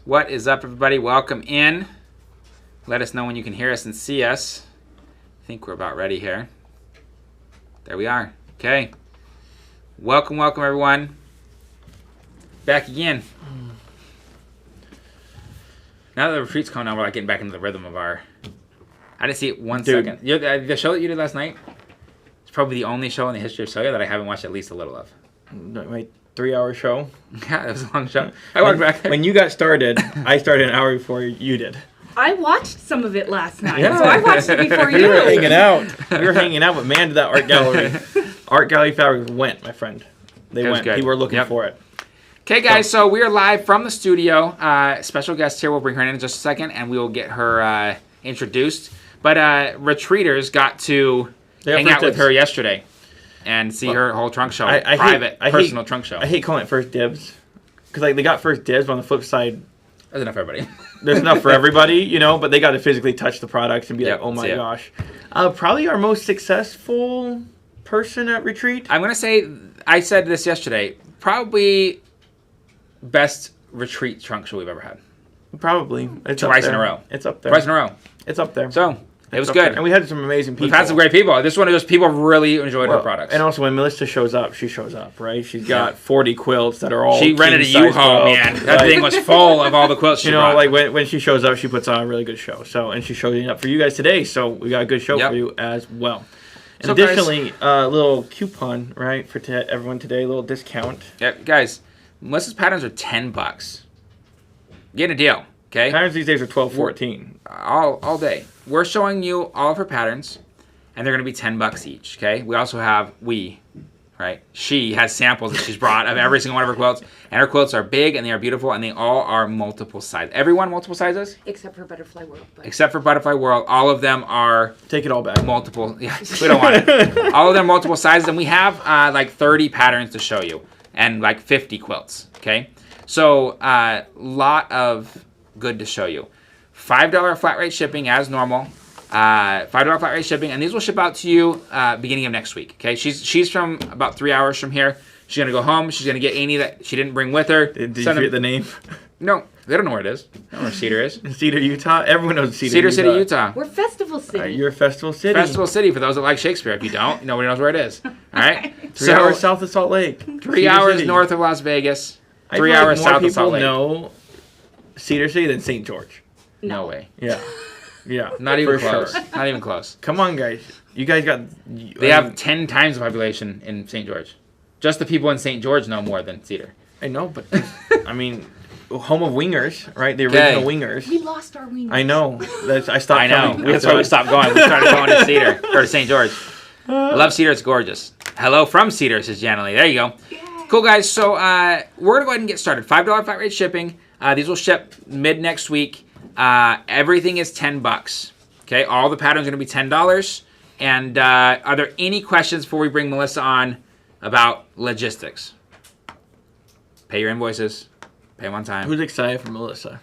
What is up, everybody? Welcome in. Let us know when you can hear us and see us. I think we're about ready here. There we are. Okay. Welcome, everyone. Back again. Now that the retreat's coming on, we're like getting back into the rhythm of our... I didn't see it one second. The show that you did last night, it's probably the only show in the history of Soya that I haven't watched at least a little of. My 3-hour show? Yeah, it was a long show. I walked back. When you got started, I started an hour before you did. I watched some of it last night, Yeah. so I watched it before you. We were hanging out. We were hanging out, but man, did that art gallery. Art gallery fabric went, my friend. They went. Good. People were looking for it. Okay, guys, so we are live from the studio. Special guest here. We'll bring her in just a second, and we will get her introduced. But retreaters got to hang out with her yesterday and see her whole trunk show, personal trunk show. I hate calling it first dibs because they got first dibs. But on the flip side, there's enough for everybody. There's enough for everybody, but they got to physically touch the products and be like, oh my gosh. Probably our most successful person at retreat. I'm going to say, I said this yesterday, probably best retreat trunk show we've ever had. Probably. It's Twice in a row. It's up there. Twice in a row. It's up there. So, it was good. And we had some amazing people. We've had some great people. This one of those people really enjoyed her products. And also, when Melissa shows up, she shows up, right? She's got 40 quilts that are all She rented a U-Haul, man. That thing was full of all the quilts she brought. like when she shows up, she puts on a really good show. So, and she's showing up for you guys today. So, we got a good show for you as well. And so additionally, a little coupon, right, for everyone today, a little discount. Yeah, guys, Melissa's patterns are $10. Getting a deal. Okay. Patterns these days are $12.14. All day. We're showing you all of her patterns, and they're going to be $10 each. Okay. We also have she has samples that she's brought of every single one of her quilts, and her quilts are big and they are beautiful, and they all are multiple sizes. Everyone multiple sizes, except for Butterfly World. Except for Butterfly World, all of them are take it all back. Multiple. Yeah, we don't want it. All of them multiple sizes, and we have like 30 patterns to show you, and like 50 quilts. Okay. So lot of good to show you. $5 flat rate shipping as normal. $5 flat rate shipping, and these will ship out to you beginning of next week. Okay, she's from about 3 hours from here. She's gonna go home. She's gonna get any that she didn't bring with her. Did you forget the name? No, they don't know where it is. They don't know where Cedar is. Cedar, Utah. Everyone knows Cedar City, Utah. We're Festival City. You're Festival City. Festival City for those that like Shakespeare. If you don't, nobody knows where it is. All right. 3 hours south of Salt Lake. 3 hours north of Las Vegas. 3 hours south of Salt Lake. More people know Cedar City than St. George. No way. Yeah. Yeah. Not even close. Sure. Not even close. Come on, guys. You guys got... They have 10 times the population in St. George. Just the people in St. George know more than Cedar. I know, but... I mean, home of wingers, right? The original wingers. We lost our wingers. I know. I stopped coming. That's why we stopped going. We started going to Cedar. Or to St. George. I love Cedar. It's gorgeous. Hello from Cedar, says Janalee. There you go. Yeah. Cool, guys. So we're going to go ahead and get started. $5 flat rate shipping. These will ship mid next week. Everything is $10. Okay, all the patterns are going to be $10. And are there any questions before we bring Melissa on about logistics? Pay your invoices. Pay them on time. Who's excited for Melissa?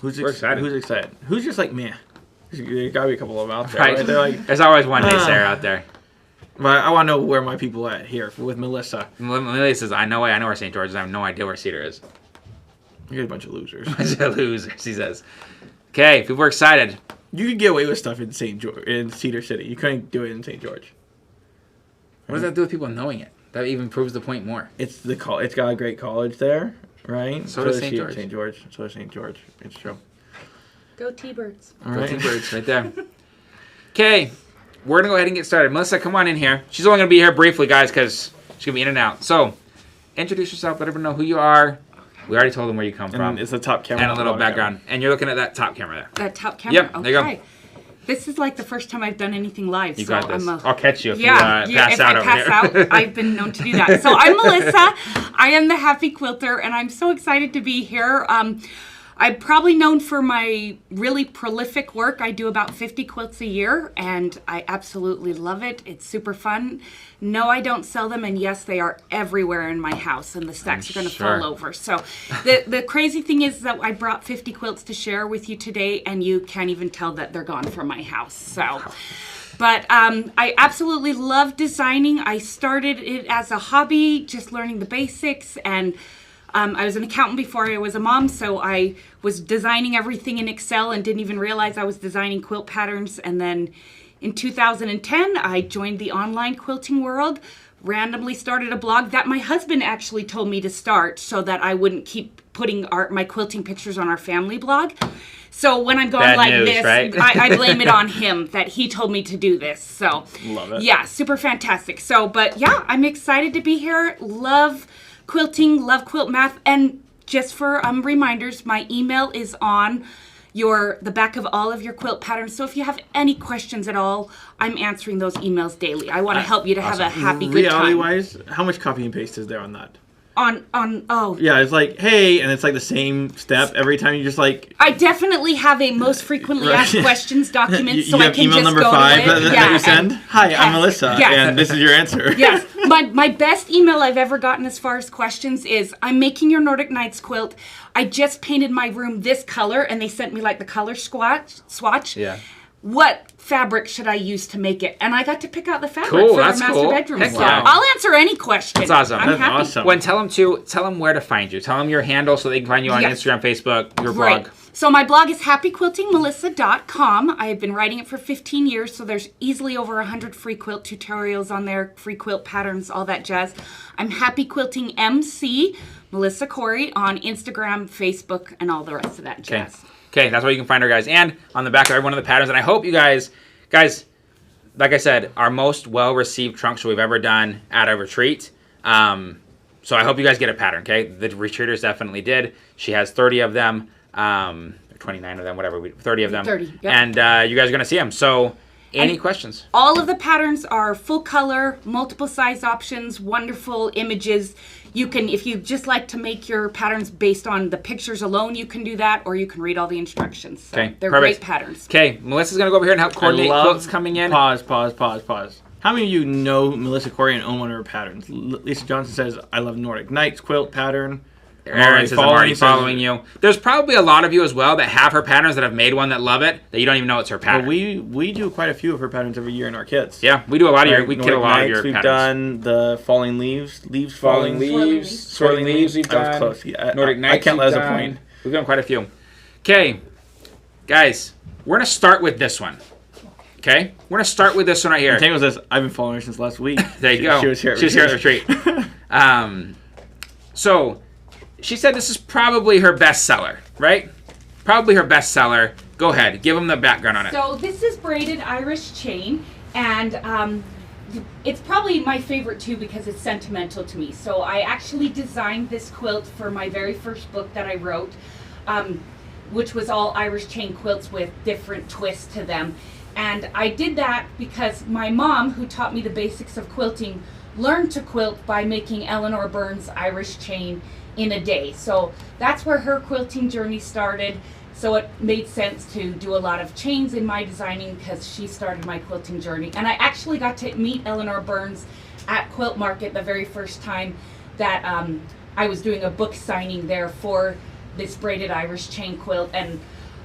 We're excited. Who's excited? Who's just like, man? There's got to be a couple of them out there. Right. They're like, there's always one naysayer out there. But I want to know where my people are at here with Melissa. Melissa says, I know where St. George is. I have no idea where Cedar is. You're a bunch of losers. Bunch of losers, he says. Okay, people are excited. You could get away with stuff in Cedar City. You couldn't do it in St. George. What does that do with people knowing it? That even proves the point more. It's it's got a great college there, right? So does St. George. So does St. George. It's true. Go T-Birds. All right. Go T-Birds, right there. Okay, we're going to go ahead and get started. Melissa, come on in here. She's only going to be here briefly, guys, because she's going to be in and out. So, introduce yourself. Let everyone know who you are. We already told them where you come from. It's the top camera. And a little background. Camera. And you're looking at that top camera there. That top camera? Yep, there you go. This is like the first time I've done anything live. You got this. I'll catch you if you pass if out I over pass here. out, I've been known to do that. So I'm Melissa. I am the Happy Quilter, and I'm so excited to be here. I'm probably known for my really prolific work. I do about 50 quilts a year, and I absolutely love it. It's super fun. No, I don't sell them, and yes, they are everywhere in my house, and the stacks are going to fall over. So the crazy thing is that I brought 50 quilts to share with you today, and you can't even tell that they're gone from my house. So... But I absolutely love designing. I started it as a hobby, just learning the basics, and I was an accountant before I was a mom, so I was designing everything in Excel and didn't even realize I was designing quilt patterns. And then in 2010, I joined the online quilting world, randomly started a blog that my husband actually told me to start so that I wouldn't keep putting my quilting pictures on our family blog. So when I'm going Bad like news, this, right? I blame it on him that he told me to do this. So love it. Yeah, super fantastic. So, but yeah, I'm excited to be here. Love quilting, love quilt math, and just for reminders, my email is on the back of all of your quilt patterns. So if you have any questions at all, I'm answering those emails daily. I want to help you to have a happy, good time. Reality-wise, how much copy and paste is there on that? Yeah, it's like, hey, and it's like the same step every time. You just like. I definitely have a most frequently asked questions document, you so have I can email just number go 5 to it. that you send. Hi, I'm Melissa, Yes. and this is your answer. Yes, my best email I've ever gotten as far as questions is, I'm making your Nordic Nights quilt. I just painted my room this color, and they sent me like the color swatch. Yeah. What fabric should I use to make it? And I got to pick out the fabric Cool, for that's the master cool. bedroom. Heck So yeah. I'll answer any question. That's awesome. I'm That's happy. awesome. When tell them where to find you. Tell them your handle so they can find you on Yes. Instagram, Facebook, your Right. blog. So my blog is happyquiltingmelissa.com. I have been writing it for 15 years, so there's easily over 100 free quilt tutorials on there, free quilt patterns, all that jazz. I'm Happy Quilting MC, Melissa Corey, on Instagram, Facebook, and all the rest of that jazz. Okay, that's where you can find her, guys. And on the back of every one of the patterns. And I hope you guys, like I said, our most well-received trunk show we've ever done at a retreat. So I hope you guys get a pattern, okay? The retreaters definitely did. She has 30 of them, 29 of them, whatever, 30 of them. 30, yep. And you guys are going to see them. So any questions? All of the patterns are full color, multiple size options, wonderful images. You can, if you just like to make your patterns based on the pictures alone, you can do that, or you can read all the instructions. So Okay, they're perfect. great patterns. Okay, Melissa's going to go over here and help coordinate quilts coming in. Pause. How many of you know Melissa Corey and own one of her patterns? Lisa Johnson says, I love Nordic Nights quilt pattern. Aaron says, I'm already following you. There's probably a lot of you as well that have her patterns that have made one that love it, that you don't even know it's her pattern. Well, we do quite a few of her patterns every year in our kits. Yeah, we do a lot of your, we Nordic kit a lot of Nights, your we've patterns. done the falling leaves, Falling leaves, swirling leaves we've I was done. close. Yeah, Nordic Nights I can't let we've us a done. point. We've done quite a few. Okay, guys, we're going to start with this one. Okay? We're going to start with this one right here. The thing was this, I've been following her since last week. There you go. She was here at retreat. So, she said this is probably her bestseller, right? Probably her bestseller. Go ahead. Give them the background on it. So this is braided Irish chain, and it's probably my favorite too because it's sentimental to me. So I actually designed this quilt for my very first book that I wrote, which was all Irish chain quilts with different twists to them. And I did that because my mom, who taught me the basics of quilting, learned to quilt by making Eleanor Burns' Irish chain in a day. So that's where her quilting journey started. So it made sense to do a lot of chains in my designing because she started my quilting journey. And I actually got to meet Eleanor Burns at Quilt Market the very first time that I was doing a book signing there for this braided Irish chain quilt. And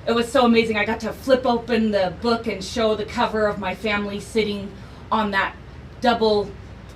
it was so amazing. I got to flip open the book and show the cover of my family sitting on that double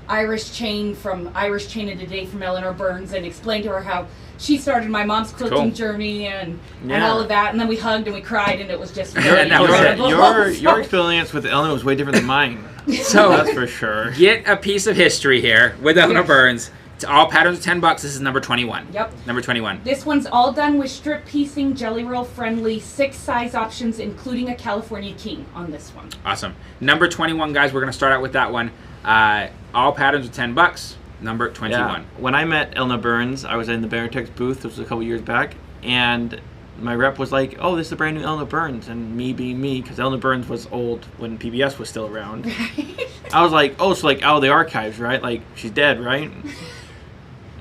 Irish chain from Irish Chain in a Day from Eleanor Burns, and explain to her how she started my mom's quilting jory and all of that. And then we hugged and we cried, and it was just really your experience with Eleanor was way different than mine. So that's for sure. Get a piece of history here with Eleanor Burns. It's all patterns are $10. This is number 21. Yep. Number 21. This one's all done with strip piecing, jelly roll friendly, 6 size options, including a California King on this one. Awesome. Number 21, guys. We're going to start out with that one. All patterns are $10. Number 21. Yeah. When I met Eleanor Burns, I was in the Baritex booth. This was a couple years back, and my rep was like, "Oh, this is a brand new Eleanor Burns," and me being me, because Eleanor Burns was old when PBS was still around. I was like, "Oh, so like out of the archives, right? Like she's dead, right?"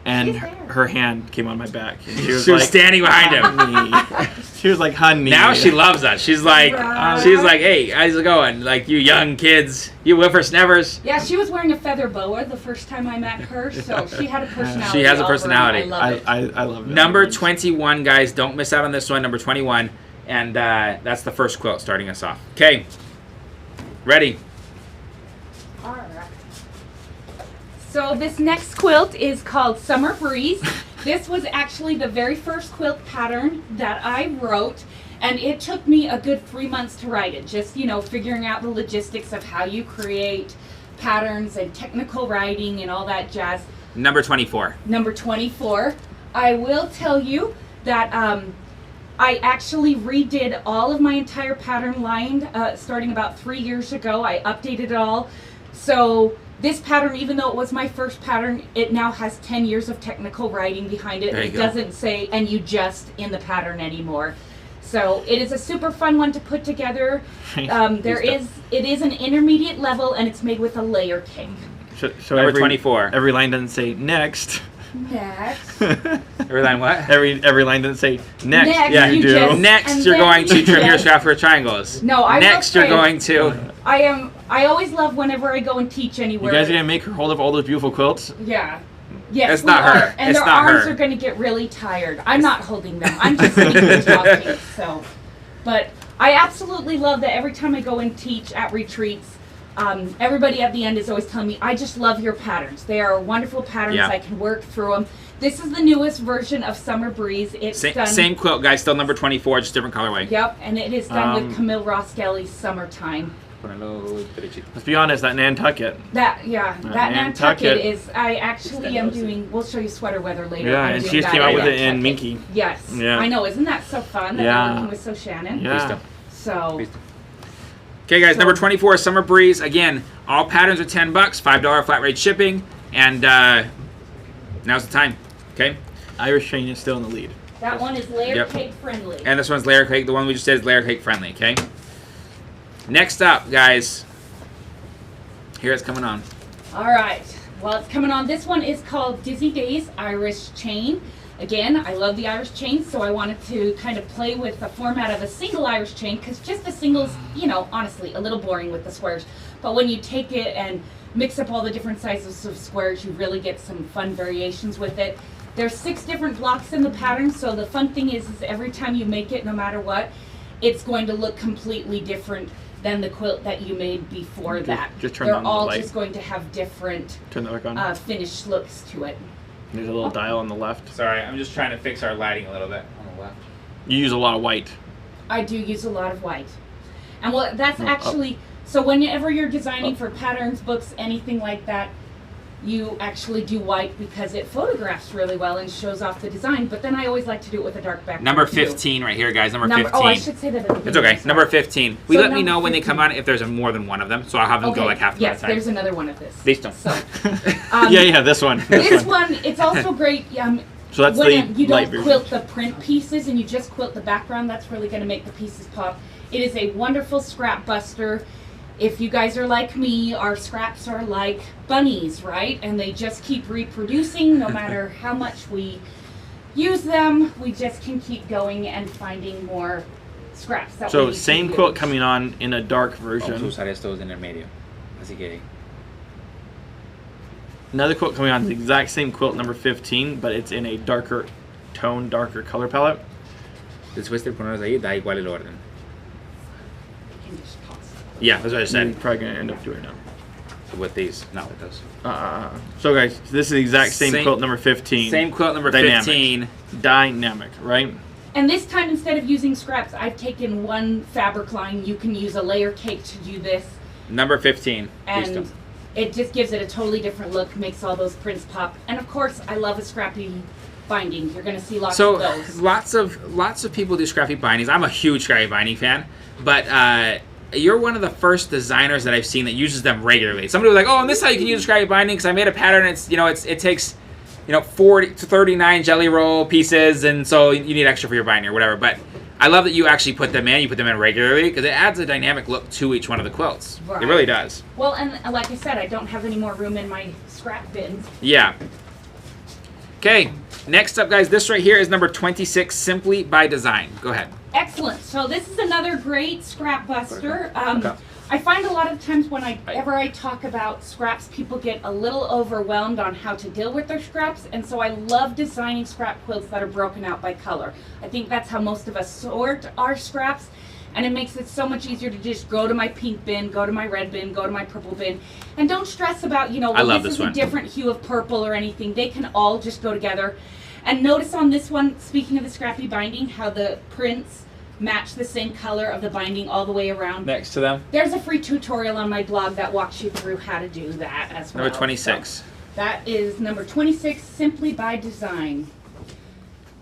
And her hand came on my back. And she was like, standing behind him. She was like, "Honey." Now she loves us. She's like, "Hey, how's it going? Like you young kids, you whippersnappers." Yeah, she was wearing a feather boa the first time I met her, so she had a personality. She has a personality. I love it. Number 21, guys. Don't miss out on this one. Number 21, and that's the first quilt starting us off. Okay, ready? All right. So this next quilt is called Summer Breeze, This was actually the very first quilt pattern that I wrote, and it took me a good 3 months to write it. Just, you know, figuring out the logistics of how you create patterns and technical writing and all that jazz. Number 24. Number 24. I will tell you that I actually redid all of my entire pattern line starting about 3 years ago. I updated it all. So this pattern, even though it was my first pattern, it now has 10 years of technical writing behind it. It doesn't say, and you just in the pattern anymore. So it is a super fun one to put together. It is an intermediate level, and it's made with a layer cake. So Number 24. Every line doesn't say next. Next. Every line what? Every line doesn't say next. Yeah, you do. just- Next, and you're then going to you trim your just- scrap for triangles. No, I will Next, you're say- going to. I always love whenever I go and teach You anywhere. guys are gonna make her hold up all those beautiful quilts? Yeah. Yes, It's not her. And It's their not arms her. are going to get really tired. I'm not holding them. I'm just sitting here talking. So, but I absolutely love that every time I go and teach at retreats, everybody at the end is always telling me, I just love your patterns. They are wonderful patterns. Yeah. I can work through them. This is the newest version of Summer Breeze. It's done. Same quilt, guys. Still number 24, just different colorway. Yep, and it is done with Camille Ross Kelly's Summertime. Let's be honest, that Nantucket. That Nantucket Nantucket is. I actually am doing. We'll show you sweater weather later. Yeah, I'm and doing she just that came out at with it in Nantucket. Minky. Yes. Yeah. I know. Isn't that so fun? That Yeah. we're working with So Shannon. Yeah. So. Okay, guys, number 24, Summer Breeze. Again, all patterns are $10, $5 flat rate shipping, and now's the time. Okay, Irish Chain is still in the lead. That one is layer Yep. cake friendly. and this one's layer cake. The one we just did is layer cake friendly. Okay. Next up, guys. Here it's coming on. All right. Well, it's coming on. This one is called Dizzy Days Irish Chain. Again, I love the Irish chain, so I wanted to kind of play with the format of a single Irish chain, because just a single's, you know, honestly, a little boring with the squares. But when you take it and mix up all the different sizes of squares, you really get some fun variations with it. There's 6 different blocks in the pattern, so the fun thing is every time you make it, no matter what, it's going to look completely different than the quilt that you made before that. Just turn They're on the all light. just going to have different Turn that back on. finished looks to it. There's a little dial on the left. Sorry, I'm just trying to fix our lighting a little bit on the left. You use a lot of white. I do use a lot of white. And well, that's No, actually, so whenever you're designing for patterns, books, anything like that, you actually do white because it photographs really well and shows off the design. But then I always like to do it with a dark background. Number too. 15 right here, guys. Number 15. Oh, I should say that at the beginning. It's okay. sorry. Number 15. We So let me number know when they 15. come on if there's more than one of them, so I'll have them go like half the Yes, time. there's another one of this. These don't. So, Yeah, this one. this one, it's also great. So that's When the you light don't version. quilt the print pieces and you just quilt the background, that's really going to make the pieces pop. It is a wonderful scrap buster. If you guys are like me, our scraps are like bunnies, right? And they just keep reproducing no matter how much we use them. We just can keep going and finding more scraps. That we So need to same quilt use. coming on in a dark Vamos a version. usar estos en el medio. Así que. Another quilt coming on, the exact same quilt, number 15, but it's in a darker tone, darker color palette. Después de ponerlos ahí, da igual el orden. You can just pause. Yeah, that's what I You're said. probably going to end up doing it With these, not with those. now. So guys, this is the exact same Same- quilt, number 15. Same quilt number Dynamic. 15. Dynamic, right? And this time, instead of using scraps, I've taken one fabric line. You can use a layer cake to do this. Number 15. And Listo. it just gives it a totally different look, makes all those prints pop. And of course, I love a scrappy binding. You're going to see lots So of those. lots of people do scrappy bindings. I'm a huge scrappy binding fan, but you're one of the first designers that I've seen that uses them regularly. Somebody was like, "Oh, and this is how you can use a scrappy binding because I made a pattern. It takes 40 to 39 jelly roll pieces, and so you need extra for your binding or whatever." But I love that you actually put them in. You put them in regularly because it adds a dynamic look to each one of the quilts. Right. It really does. Well, and like I said, I don't have any more room in my scrap bins. Yeah. Okay, next up, guys, this right here is number 26, Simply by Design. Go ahead. Excellent. So this is another great scrap buster. I find a lot of times whenever I talk about scraps, people get a little overwhelmed on how to deal with their scraps, and so I love designing scrap quilts that are broken out by color. I think that's how most of us sort our scraps, and it makes it so much easier to just go to my pink bin, go to my red bin, go to my purple bin, and don't stress about, I love this this is one. a different hue of purple or anything. They can all just go together. And notice on this one, speaking of the scrappy binding, how the prints match the same color of the binding all the way around. Next to them. There's a free tutorial on my blog that walks you through how to do that as well. Number 26. So that is number 26, Simply by Design.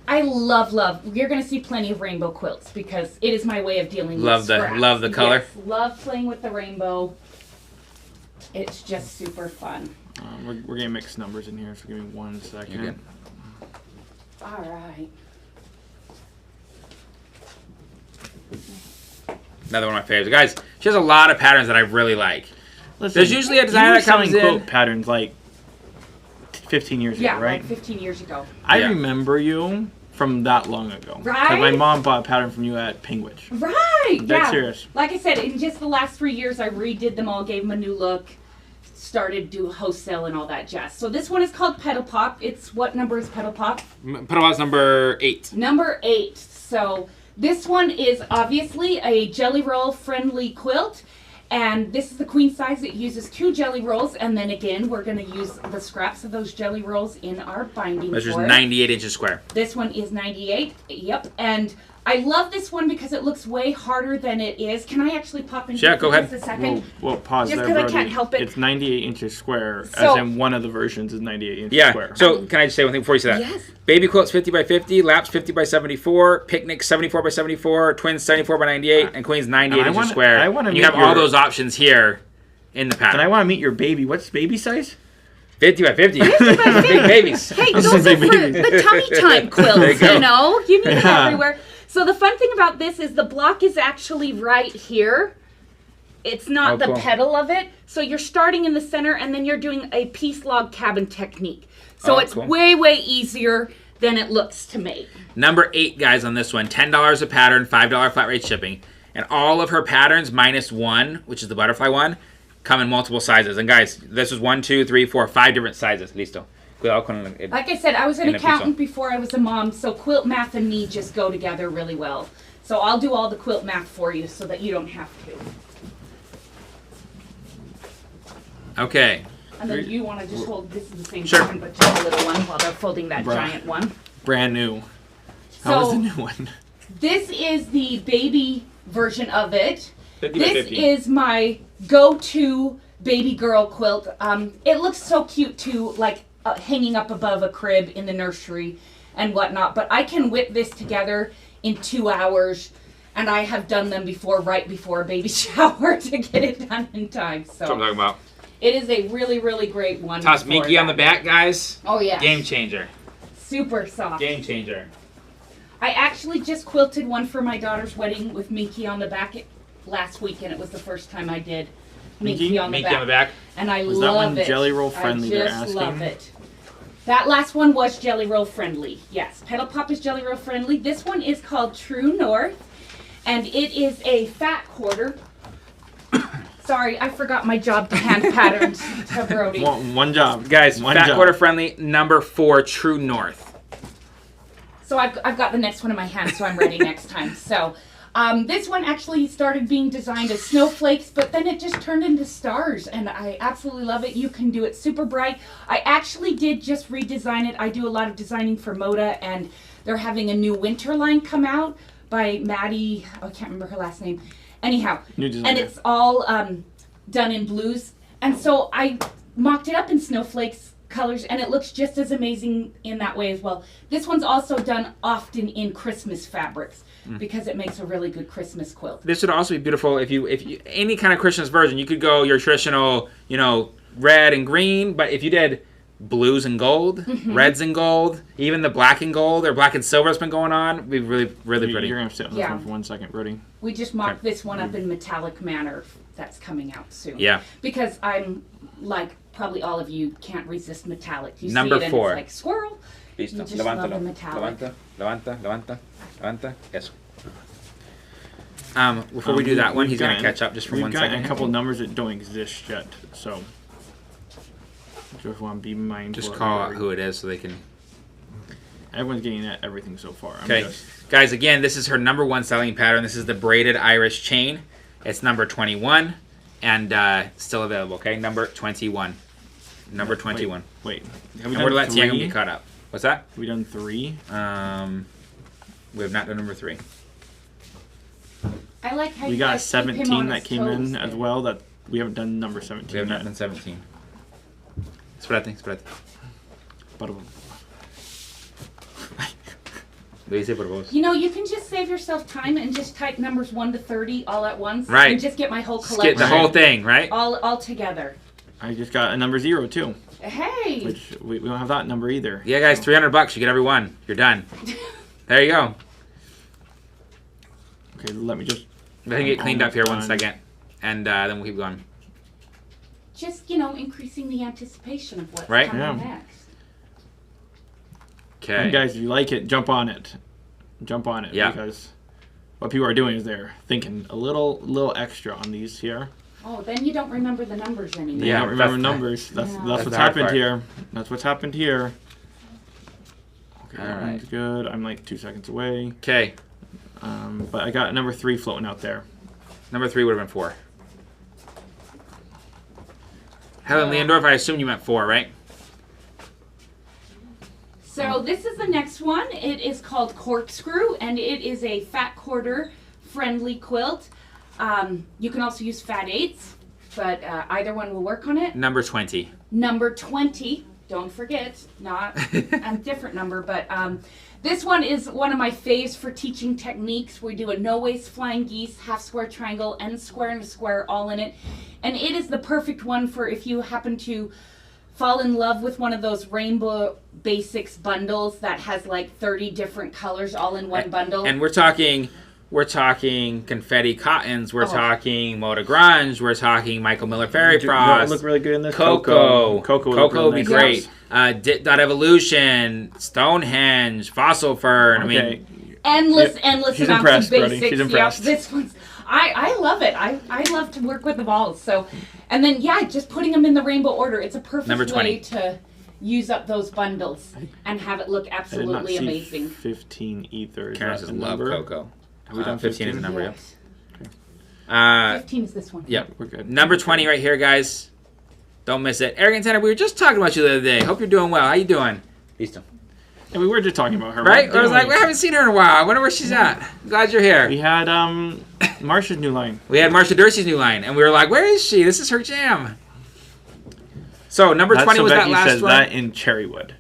I love. You're going to see plenty of rainbow quilts because it is my way of dealing with scraps. Love the color. Yes, love playing with the rainbow. It's just super fun. We're getting mixed numbers in here, so give me 1 second. You're good. All right. Another one of my favorites. Guys, she has a lot of patterns that I really like. Listen, There's usually a designer that comes in. quilt patterns like 15 years Yeah, ago, right? like 15 years ago. I Yeah. remember you from that long ago. 'Cause Right? my mom bought a pattern from you at Pingwich. Right. Dead Yeah. serious. Like I said, in just the last 3 years, I redid them all, gave them a new look, started do wholesale and all that jazz. So this one is called Petal Pop. It's what number is Petal Pop? Petal Pop's number 8. Number 8. So this one is obviously a jelly roll friendly quilt. And this is the queen size. It uses 2 jelly rolls. And then again, we're going to use the scraps of those jelly rolls in our binding Measures for it. 98 inches square. This one is 98. Yep. And I love this one because it looks way harder than it is. Can I actually pop into Yeah, go just ahead. a second? We'll pause Just there, 'cause I Brody. can't help it. It's 98 inches square, So- as in one of the versions is 98 inches Yeah. square. So can I just say one thing before you say that? Yes. Baby quilts 50 by 50, laps 50 by 74, picnic 74 by 74, twins 74 by 98, and queens 98 And I inches wanna- square. I wanna and you meet have all your- those options here in the And I pattern. want to meet your baby. What's baby size? 50 by 50. Big babies. Hey, This those is are big for baby. the tummy time quilts, There you go. you know? You need it Yeah. everywhere. So the fun thing about this is the block is actually right here. It's not Oh, the cool. petal of it. So you're starting in the center and then you're doing a piece log cabin technique. So Oh, it's cool. way easier than it looks to make. Number 8, guys, on this one. $10 a pattern, $5 flat rate shipping. And all of her patterns, minus one, which is the butterfly one, come in multiple sizes. And guys, this is 1, 2, 3, 4, 5 different sizes. Listo. Cuidado con el- Like I said, I was an In the accountant before I was a mom, so quilt math and me just go together really well. So I'll do all the quilt math for you so that you don't have to. Okay. And then you want to just hold, this is the same Sure. one, but just a little one while they're folding that Bruh. giant one. Brand new. How was So the new one? this is the baby version of it. 50 by This 50. is my go-to baby girl quilt. It looks so cute too, like hanging up above a crib in the nursery and whatnot. But I can whip this together in 2 hours, and I have done them before, right before a baby shower, to get it done in time. That's what I'm So talking about. it is a really great one. Toss for Minky on the that. back, guys. Oh yeah, Game changer. super soft. Game changer. I actually just quilted one for my daughter's wedding with Minky on the back last week, and it was the first time I did Minky on the Minky on the back. And I Was that love one it. Jelly Roll friendly, I they're just asking? love it. That last one was Jelly Roll friendly. Yes, Petal Pop is Jelly Roll friendly. This one is called True North, and it is a fat quarter. Sorry, I forgot my job to hand patterns to Brody. One job. Guys, one fat job. quarter friendly, number 4, True North. So I've got the next one in my hand, so I'm ready next time. So this one actually started being designed as snowflakes, but then it just turned into stars, and I absolutely love it. You can do it super bright. I actually did just redesign it. I do a lot of designing for Moda, and they're having a new winter line come out by Maddie. Oh, I can't remember her last name. Anyhow, New designer. and it's all done in blues. And so I mocked it up in snowflakes colors, and it looks just as amazing in that way as well. This one's also done often in Christmas fabrics because it makes a really good Christmas quilt. This would also be beautiful if you any kind of Christmas version. You could go your traditional, red and green, but if you did blues and gold, reds and gold, even the black and gold or black and silver that's been going on, would be really pretty. You're gonna have to sit on this Yeah. one for 1 second, Brody. We just mocked this one up in metallic manner that's coming out soon. Yeah. Because I'm like probably all of you can't resist metallic. You Number see it 4. and it's like squirrel. Listo. You just love the Levántalo. metallic. Levanta. Eso. Before we do that one, he's gonna catch up just for we've 1 got second. a couple numbers that don't exist yet, so just want to be mindful. Just of call out that. who it is so they can. Everyone's getting at everything so far. Okay, guys. Again, this is her number 1 selling pattern. This is the braided Irish chain. It's number 21, and still available. Okay, number 21. Number 21. Wait. Have we And done we're gonna let Tiago 3? get caught up. What's that? Have we done 3? We have not done number 3. I like how We you got guys keep him 17 on that his came in toes as there. well. That we haven't done number 17 We have not yet. done 17. Spretty. But What do you say, Butterball? You know, you can just save yourself time and just type numbers 1 to 30 all at once. Right. And just get my whole Get collection. the whole thing, right? all together. I just got a number 0 too, Hey. which we don't have that number either. Yeah, guys, $300. You get every one. You're done. There you go. Okay, let me just. Let me get cleaned up here one Done. second, and then we'll keep going. Just, you know, increasing the anticipation of what's Right. coming Yeah. next. Okay. And guys, if you like it, jump on it. Jump on it. Yeah. Because what people are doing is they're thinking a little extra on these here. Oh, then you don't remember the numbers anymore. They Yeah, don't remember that's- numbers. That's Yeah. that's That's what's the hard happened part. here. That's what's happened here. Okay, All that right. one's good. I'm like 2 seconds away. Okay. But I got number 3 floating out there. Number 3 would have been 4. Helen Leondorf, I assume you meant 4, right? So this is the next one. It is called Corkscrew, and it is a fat quarter friendly quilt. You can also use fat 8s, but either one will work on it. Number 20. Number 20, don't forget, not a different number, but this one is one of my faves for teaching techniques. We do a no-waste flying geese, half square triangle, and square and a square all in it. And it is the perfect one for if you happen to fall in love with one of those Rainbow Basics bundles that has like 30 different colors all in one bundle. And we're talking confetti cottons. We're Oh. talking Moda Grunge. We're talking Michael Miller Fairy That Frost. would look really good in this. Coco. Coco would be nice. great. Dot Evolution, Stonehenge, Fossil Fern. I Okay. mean, endless She's amounts of impressed, Brody. basics. She's impressed. Yep, this one's I love it. I love to work with the balls. So, and then yeah, just putting them in the rainbow order. It's a perfect Number 20. way to use up those bundles and have it look I did not absolutely see amazing. 15 either. Is Karen that says the love number? Coco. Have we done 15 is the number, Yes. yeah. 15 is this one. Yep. We're good. Number 20 right here, guys. Don't miss it. Eric and Tanner, we were just talking about you the other day. Hope you're doing well. How you doing? Easton. And we were just talking about her. Right? What I was like, didn't we haven't seen her in a while. I wonder where she's at. Glad you're here. we had Marsha's new line. We had Marsha Dursey's new line, and we were like, where is she? This is her jam. So, number 20 was that Becky last says one? that in Cherrywood.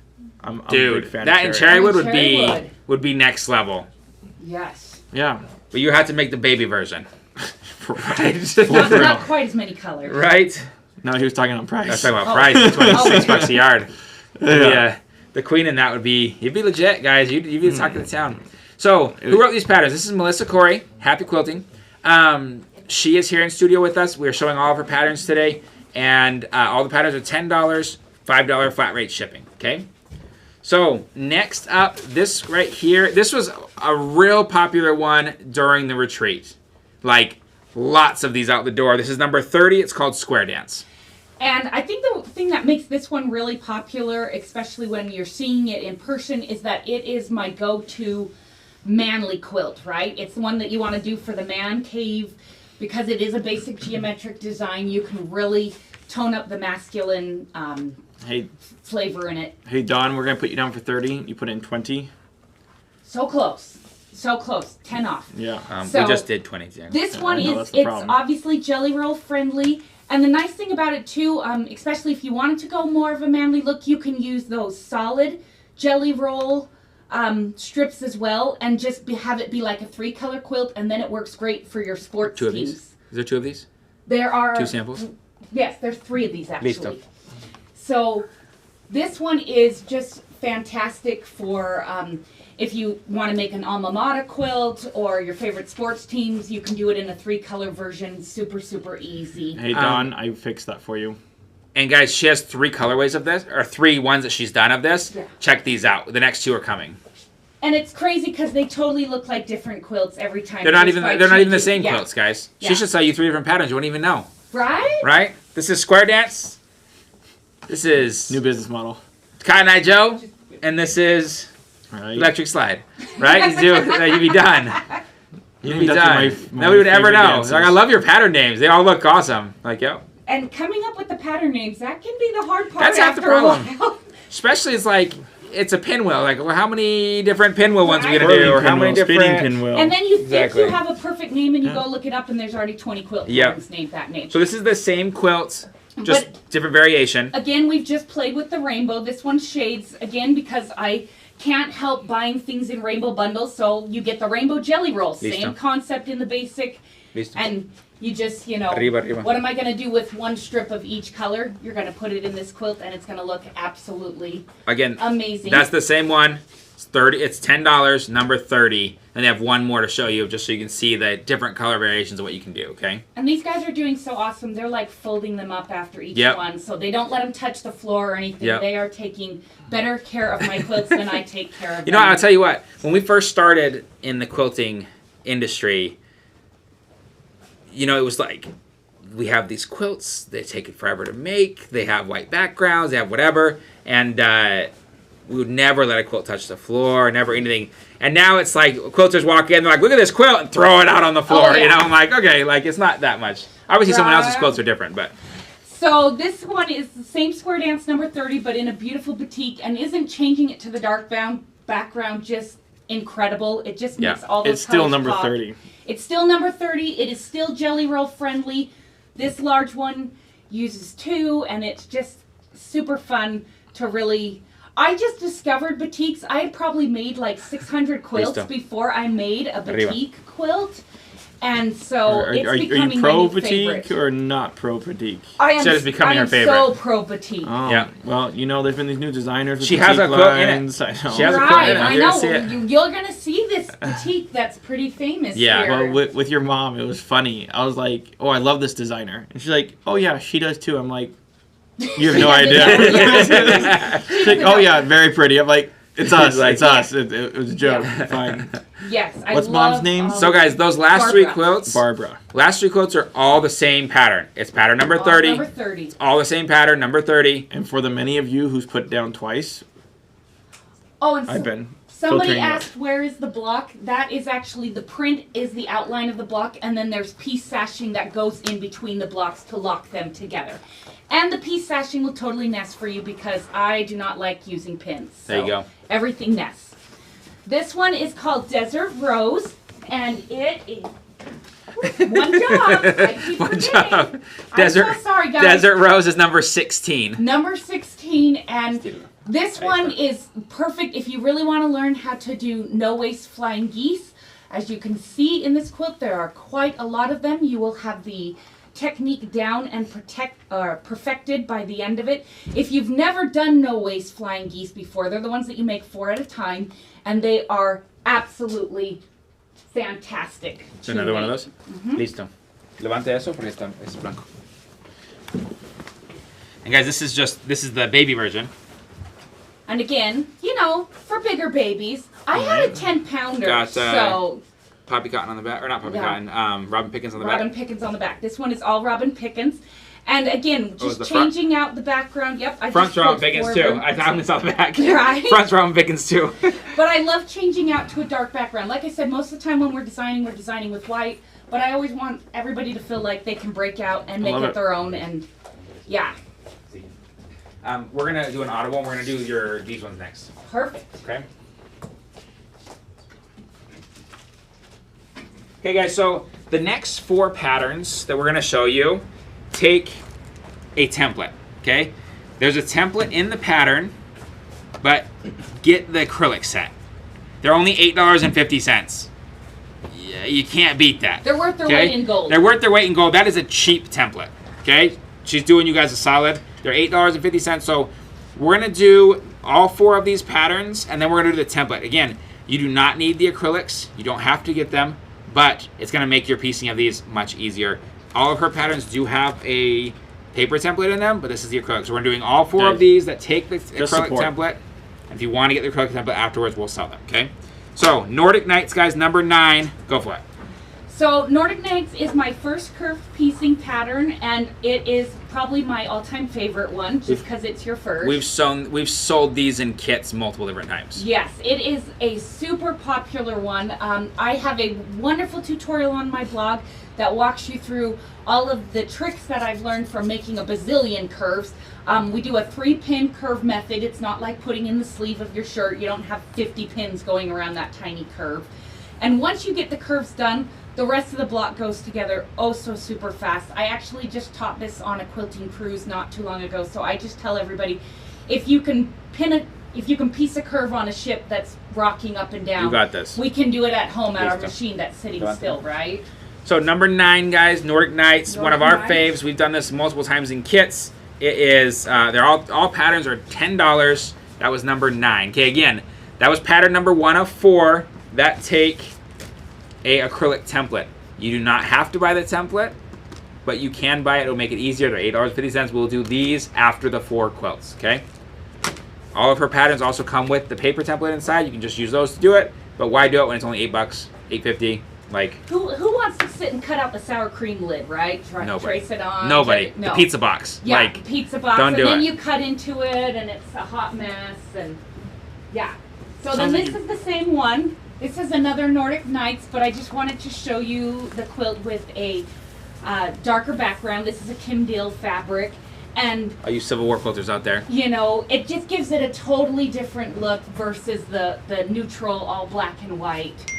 I'm a Dude, big fan that in of Cherry. Cherrywood Cherrywood. would be next level. Yes. Yeah. But you had to make the baby version. Right. Not, real. not quite as many colors. Right? No, he was talking on price. I was talking about Oh. price. It's $26 a yard. Yeah. The queen in that would be, you'd be legit, guys. You'd be the talk of the town. So, who wrote these patterns? This is Melissa Corey, Happy Quilting. She is here in studio with us. We are showing all of her patterns today. And all the patterns are $10, $5 flat rate shipping. Okay? So, next up, this right here. This was a real popular one during the retreat. Like, lots of these out the door. This is number 30. It's called Square Dance. And I think the thing that makes this one really popular, especially when you're seeing it in person, is that it is my go-to manly quilt, right? It's the one that you want to do for the man cave because it is a basic geometric design. You can really tone up the masculine Hey, flavor in it. hey, Don, we're gonna put you down for 30. You put in 20. So close. So close. 10 off. Yeah. So- We just did 20. Yeah. This Yeah, one I know, is, that's the it's problem. obviously jelly roll friendly. And the nice thing about it too, especially if you wanted to go more of a manly look, you can use those solid jelly roll strips as well and just have it be like a 3-color quilt, and then it works great for your sports Two of teams. these? Is there 2 of these? There are 2 samples? Yes, there's 3 of these actually. Listo. So this one is just fantastic for if you want to make an alma mater quilt or your favorite sports teams. You can do it in a 3-color version. Super, super easy. Hey, Don, I fixed that for you. And guys, she has 3 colorways of this, or 3 ones that she's done of this. Yeah. Check these out. The next 2 are coming. And it's crazy because they totally look like different quilts every time. They're not just even by the changing- same yeah. quilts, guys. Yeah. She should sell you 3 different patterns. You wouldn't even know. Right? Right? This is Square Dance. This is New business model. Cotton Eye Joe. And this is Right. Electric Slide. Right? You'd be done. You'd be That's done. my Nobody would ever favorite know. dances. Like, I love your pattern names. They all look awesome. Like, yo. And coming up with the pattern names, that can be the hard part That's half the after a problem. while. Especially, it's like, it's a pinwheel. Like, well, how many different pinwheel ones are we gonna Twirling do, or how many pinwheel, different spinning pinwheel. And then you Exactly. think you have a perfect name, and you go look it up, and there's already 20 quilt patterns named that name. So this is the same quilt, just But- different variation. Again, we've just played with the rainbow. This one's shades, again, because I can't help buying things in rainbow bundles, so you get the rainbow jelly roll. Same concept in the basic. Listo. And you just, you know, Arriba. what am I going to do with one strip of each color? You're going to put it in this quilt, and it's going to look absolutely Again, amazing. that's the same one. It's 30. It's $10, number 30. And they have one more to show you, just so you can see the different color variations of what you can do. Okay. And these guys are doing so awesome. They're like folding them up after each Yep. one, so they don't let them touch the floor or anything. Yep. They are taking better care of my quilts than I take care of them. You know, I'll tell you what. When we first started in the quilting industry, you know, it was like, we have these quilts. They take it forever to make. They have white backgrounds. They have whatever. And we would never let a quilt touch the floor, never anything. And now it's like, quilters walk in, they're like, look at this quilt, and throw it out on the floor. Oh, yeah. You know, I'm like, okay, like, it's not that much. Obviously, someone else's quilts are different, but... So this one is the same square dance number 30, but in a beautiful batik, and isn't changing it to the dark background just incredible. It just makes all those It's still colors number pop. 30. It's still number 30. It is still jelly roll friendly. This large one uses 2, and it's just super fun to really... I just discovered batiks. I had probably made like 600 quilts Listo. before I made a Arriba. batik quilt. And so it's Are becoming you pro my new favorite. batik or not pro batik? I am, Said it's becoming I her am favorite. so pro batik. Oh, Yeah. Well, you know, there's been these new designers. With She has a batik quilt in it. lines. I know. She has a quilt Right, in it. I You're gonna know. see it. You're gonna see this batik that's pretty famous Yeah, here. Well, with your mom, it was funny. I was like, "Oh, I love this designer," and she's like, "Oh yeah, she does too." I'm like, "You have no idea." She's like, "Oh yeah, very pretty." I'm like, "It's us. Like, it's us." It was a joke. Fine. Yes, I What's love mom's name? all So, of guys, those last 3 Barbara. quilts... Barbara. Last 3 quilts are all the same pattern. It's pattern number all 30. Number 30. All the same pattern, number 30. And for the many of you who's put down twice, Oh, and I've been somebody filtering asked where is the block. That is actually the print is the outline of the block, and then there's piece sashing that goes in between the blocks to lock them together. And the piece sashing will totally nest for you because I do not like using pins. So There you go. Everything nests. This one is called Desert Rose, and it is one job. I keep One forgetting. job. I'm so sorry, guys. Desert Rose is number 16. Number 16, and this one is perfect if you really want to learn how to do no-waste flying geese. As you can see in this quilt, there are quite a lot of them. You will have the technique down and perfected by the end of it. If you've never done no-waste flying geese before, they're the ones that you make 4 at a time, and they are absolutely fantastic. So another one of make. those? Listo. Levante eso porque está, es blanco. And guys, this is the baby version. And again, you know, for bigger babies, I had a 10-pounder, Got, so Poppy Cotton on the back, or not Poppy Yeah. Cotton, Robin Pickens on the Robin back. Pickens on the back. This one is all Robin Pickens. And again, Oh, is just the front? changing out the background. Yep, I Front's just Robin pulled Pickens four too. of them. I thought it's on the back. Right? Front's Robin Pickens too. But I love changing out to a dark background. Like I said, most of the time when we're designing with white. But I always want everybody to feel like they can break out and make love it it. their own. And yeah, We're gonna do an audible. And we're gonna do these ones next. perfect. Okay. Okay, guys. So the next 4 patterns that we're gonna show you take a template. Okay. There's a template in the pattern, but get the acrylic set. They're only $8.50. Yeah, you can't beat that. They're worth their Okay? weight in gold. They're worth their weight in gold. That is a cheap template. Okay? She's doing you guys a solid. They're $8.50. So we're going to do all 4 of these patterns, and then we're going to do the template. Again, you do not need the acrylics. You don't have to get them, but it's going to make your piecing of these much easier. All of her patterns do have a paper template in them, but this is the acrylic. So we're doing all 4 of these that take the acrylic support. template. And if you want to get the acrylic template afterwards, we'll sell them. Okay? So Nordic Nights, guys, number 9. Go for it. So Nordic Nights is my first curved piecing pattern, and it is probably my all-time favorite one, just because it's your first. We've sold these in kits multiple different times. Yes, it is a super popular one. I have a wonderful tutorial on my blog that walks you through all of the tricks that I've learned from making a bazillion curves. We do a 3-pin curve method. It's not like putting in the sleeve of your shirt. You don't have 50 pins going around that tiny curve. And once you get the curves done, the rest of the block goes together oh so super fast. I actually just taught this on a quilting cruise not too long ago, so I just tell everybody, if you can piece a curve on a ship that's rocking up and down, You got this. we can do it at home at our Yes, machine that's sitting Got still, right? So number 9, guys, Nordic Nights, one of our Nordic faves. Nights. We've done this multiple times in kits. It is, they're all patterns are $10. That was number 9. Okay, again, that was pattern number 1 of 4 that take a acrylic template. You do not have to buy the template, but you can buy it. It'll make it easier. They're $8.50. We'll do these after the 4 quilts, okay? All of her patterns also come with the paper template inside. You can just use those to do it, but why do it when it's only $8, $8.50? Like, Who wants to sit and cut out the sour cream lid, right? Nobody. Trace it on. nobody. No. The pizza box. Yeah, Like, pizza box, don't and do then it. you cut into it, and it's a hot mess, and yeah. So Sounds then like this is the same one. This is another Nordic Nights, but I just wanted to show you the quilt with a darker background. This is a Kim Deal fabric, and all you Civil War quilters out there. you know, it just gives it a totally different look versus the neutral all black and white.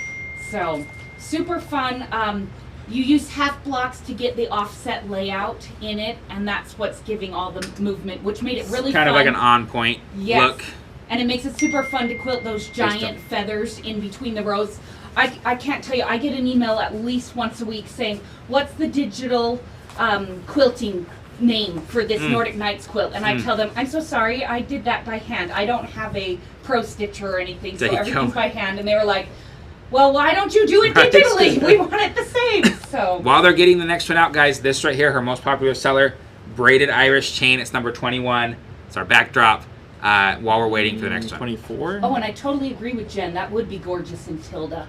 So super fun. You use half blocks to get the offset layout in it, and that's what's giving all the movement, which made it really Kind fun. of like an on-point Yes. look. And it makes it super fun to quilt those giant feathers in between the rows. I can't tell you, I get an email at least once a week saying, what's the digital quilting name for this Nordic Nights quilt? And I tell them, I'm so sorry, I did that by hand. I don't have a pro stitcher or anything, so There you everything's go. by hand. And they were like, well, why don't you do it Right. digitally? We want it the same. So While they're getting the next one out, guys, this right here, her most popular seller, braided Irish chain. It's number 21. It's our backdrop. While we're waiting for the next one. 24. Oh, and I totally agree with Jen. That would be gorgeous in Tilda.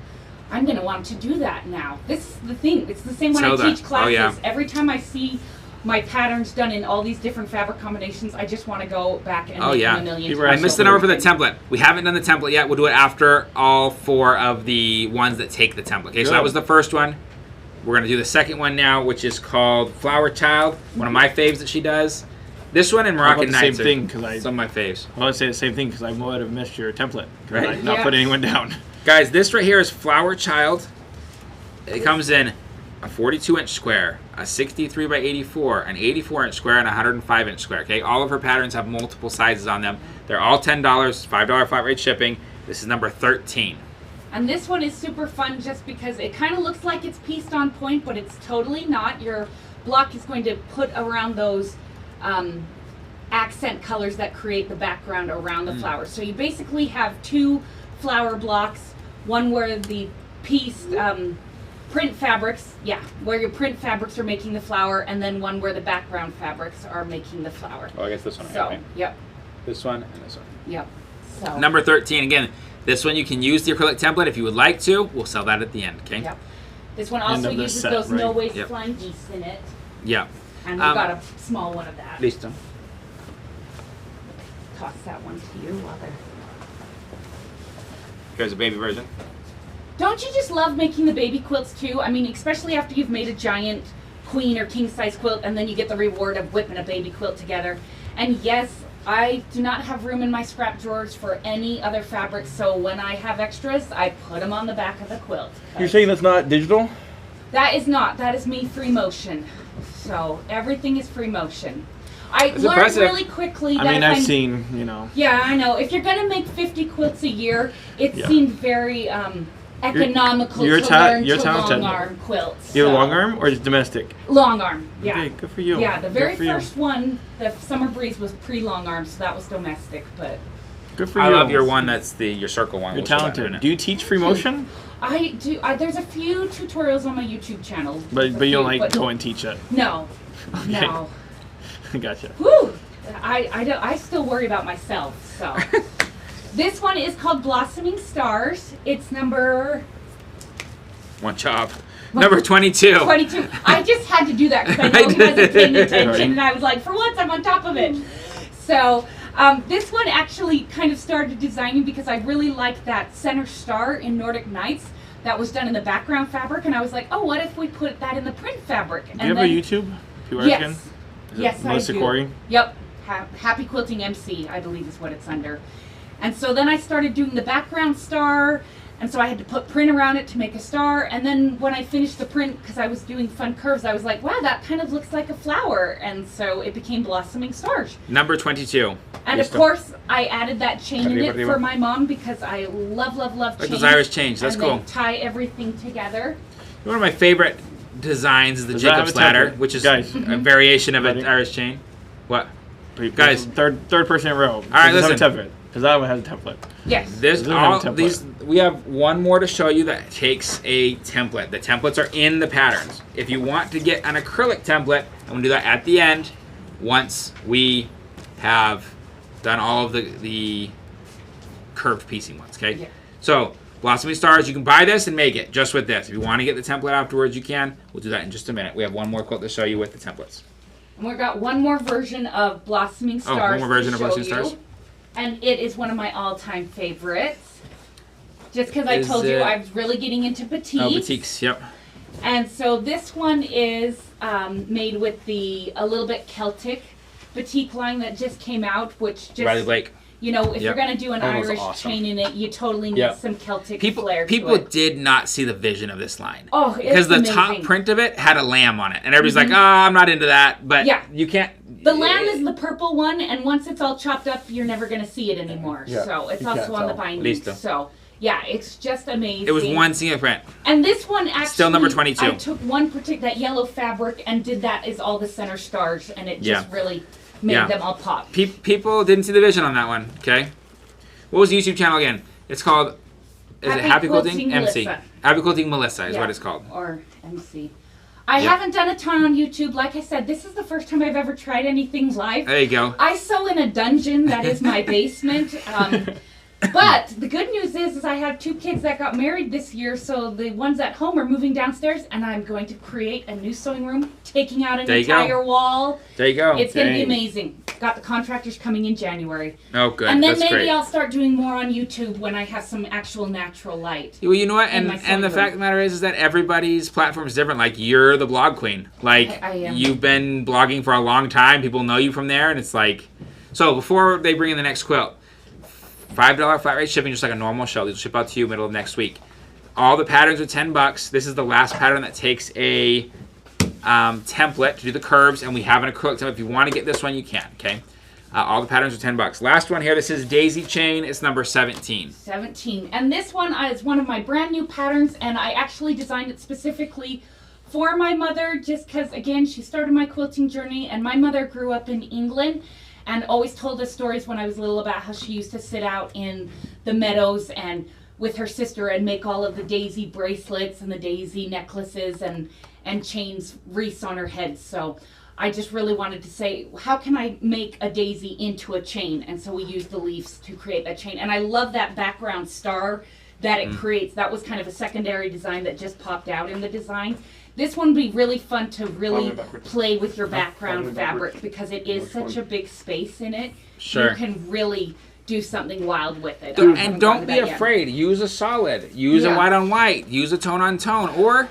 I'm going to want to do that now. This is the thing. It's the same when Tilda. I teach Oh, classes. yeah. Every time I see my patterns done in all these different fabric combinations, I just want to go back and Oh, make yeah. them a million People are I times. missed the number for the template. We haven't done the template yet. We'll do it after all 4 of the ones that take the template. Okay, so that Good. was the first one. We're going to do the second one now, which is called Flower Child. One of my faves that she does. This one and Moroccan the same Nights are thing, 'cause I- some of my faves. I want to say the same thing because I might have missed your template. Right. I've not Yeah. put anyone down. Guys, this right here is Flower Child. It comes in a 42-inch square, a 63 by 84, an 84-inch square, and a 105-inch square. Okay, all of her patterns have multiple sizes on them. They're all $10, $5 flat rate shipping. This is number 13. And this one is super fun just because it kind of looks like it's pieced on point, but it's totally not. Your block is going to put around those accent colors that create the background around the flowers. So you basically have 2 flower blocks, one where the pieced print fabrics, where your print fabrics are making the flower, and then one where the background fabrics are making the flower. Oh, I guess this one. So, yep, This one and this one. yep. So, Number 13, again, this one you can use the acrylic template if you would like to. We'll sell that at the end, okay? yep. This one End also of the uses set, those right? no waste Yep. flying geese in it, Yeah. and we've got a small one of that. Listo. Toss that one to you while they're... Here's a baby version. Don't you just love making the baby quilts too? I mean, especially after you've made a giant queen or king size quilt and then you get the reward of whipping a baby quilt together. And yes, I do not have room in my scrap drawers for any other fabrics, so when I have extras, I put them on the back of the quilt. You're saying that's not digital? That is not. That is me free motion. So everything is free motion. I That's learned impressive. really quickly that I mean, if I've I'm seen, you know. Yeah, I know. If you're gonna make 50 quilts a year, it Yeah. seemed very economical you're to ta- learn you're to talented. long arm quilts. Do you have a so- long arm or just domestic? Long arm, yeah. Okay, good for you. Yeah, the very Good for you. first one, the Summer Breeze, was pre-long arm, so that was domestic. But Good for I you. love your one that's your circle one. You're We'll show that in a talented. minute. Do you teach free motion? I do. There's a few tutorials on my YouTube channel. But A you don't few, like but go and teach it. No, Okay. no. Gotcha. Whew. I still worry about myself. So this one is called Blossoming Stars. It's number One job. Number 22. 22. I just had to do that because I know he wasn't paying attention, and I was like, for once, I'm on top of it. So this one actually kind of started designing because I really liked that center star in Nordic Nights that was done in the background fabric, and I was like, oh, what if we put that in the print fabric? Do you have a YouTube? Yes. Yes, I Melissa do. Corey? Yep. Happy Quilting MC, I believe is what it's under. And so then I started doing the background star, and so I had to put print around it to make a star. And then when I finished the print, because I was doing fun curves, I was like, wow, that kind of looks like a flower. And so it became Blossoming Stars. Number 22. And of course, I added that chain in it for my mom because I love chains. Like those Irish chains, that's and cool. They tie everything together. One of my favorite designs is the Jacob's ladder, which is a variation of an Irish chain. What? Guys, third person in a row. All right, listen. Because that one has a template. Yes. We have one more to show you that takes a template. The templates are in the patterns. If you want to get an acrylic template, I'm going to do that at the end once we have done all of the curved piecing ones, okay? Yeah. So, Blossoming Stars, you can buy this and make it just with this. If you want to get the template afterwards, you can. We'll do that in just a minute. We have one more quilt to show you with the templates. And we've got one more version of Blossoming Stars. Oh, one more version of Blossoming Stars? And it is one of my all-time favorites. Just because I told you I was really getting into batiks. Oh, batiks, yep. And so this one is made with a little bit Celtic batik line that just came out, which just... Riley Blake. You know, if you're going to do an Irish chain in it, you totally need some Celtic flair to it. People did not see the vision of this line. Oh, it's because the amazing. top print of it had a lamb on it. And everybody's like, oh, I'm not into that. But you can't... The lamb is the purple one, and once it's all chopped up, you're never going to see it anymore. Yeah, so it's also on the binding. So, yeah, it's just amazing. It was one single print. And this one actually... Still number 22. I took one that yellow fabric and did that as all the center stars, and it just really made them all pop. People didn't see the vision on that one, okay? What was the YouTube channel again? It's called... Is it Happy Quilting MC? Happy Quilting Melissa is what it's called. Or MC. I haven't done a ton on YouTube. Like I said, this is the first time I've ever tried anything live. There you go. I sew in a dungeon. That is my basement. But the good news is I have 2 kids that got married this year, so the ones at home are moving downstairs, and I'm going to create a new sewing room, taking out an entire wall. There you go. It's going to be amazing. Got the contractors coming in January. Oh, good. And then maybe I'll start doing more on YouTube when I have some actual natural light. Well, you know what? And the fact of the matter is that everybody's platform is different. Like, you're the blog queen. Like, I am. You've been blogging for a long time. People know you from there, and it's like... So, before they bring in the next quilt, $5 flat rate shipping, just like a normal show. These will ship out to you middle of next week. All the patterns are $10. This is the last pattern that takes a template to do the curves, and we have an acrylic template. If you want to get this one, you can, okay? All the patterns are $10. Last one here, this is Daisy Chain. It's number 17. 17. And this one is one of my brand new patterns, and I actually designed it specifically for my mother, just because, again, she started my quilting journey, and my mother grew up in England and always told us stories when I was little about how she used to sit out in the meadows and with her sister and make all of the daisy bracelets and the daisy necklaces and chains wreaths on her head. So I just really wanted to say, how can I make a daisy into a chain? And so we used the leaves to create that chain. And I love that background star that it creates. That was kind of a secondary design that just popped out in the design. This one would be really fun to really play with your background fabric because it is such a big space in it. Sure. You can really do something wild with it. And don't be afraid. Use a solid. Use a white on white. Use a tone on tone. Or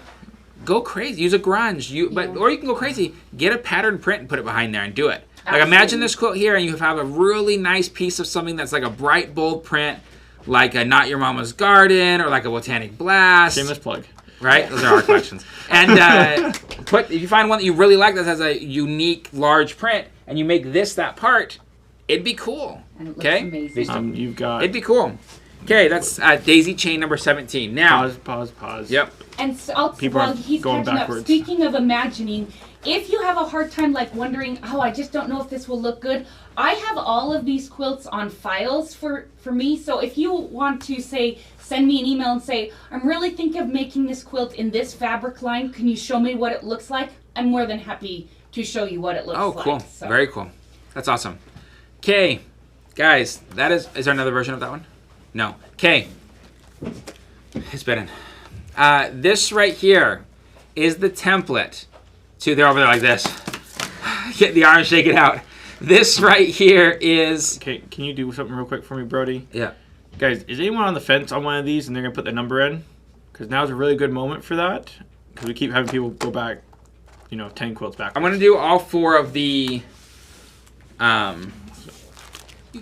go crazy. Use a grunge. Or you can go crazy. Get a pattern print and put it behind there and do it. Like imagine this quilt here and you have a really nice piece of something that's like a bright, bold print, like a Not Your Mama's Garden or like a Botanic Blast. Shameless plug. Right? Those are our collections. And if you find one that you really like that has a unique, large print, and you make this that part, it'd be cool. And it looks amazing. You've got... It'd be cool. Okay, that's Daisy Chain number 17. Now... Pause. Yep. And so, while he's going catching backwards. up, speaking of imagining, if you have a hard time like wondering, oh, I just don't know if this will look good, I have all of these quilts on files for me. So if you want to say, send me an email and say, I'm really thinking of making this quilt in this fabric line. Can you show me what it looks like? I'm more than happy to show you what it looks like. Oh, cool. So. Very cool. That's awesome. Okay, guys, that is there another version of that one? No. Okay. It's been This right here is the template to, they're over there like this. Get the arm, shake it out. This right here is... Okay, can you do something real quick for me, Brody? Yeah. Guys, is anyone on the fence on one of these and they're going to put the number in? Because now's a really good moment for that. Because we keep having people go back, 10 quilts back. I'm going to do all 4 of the...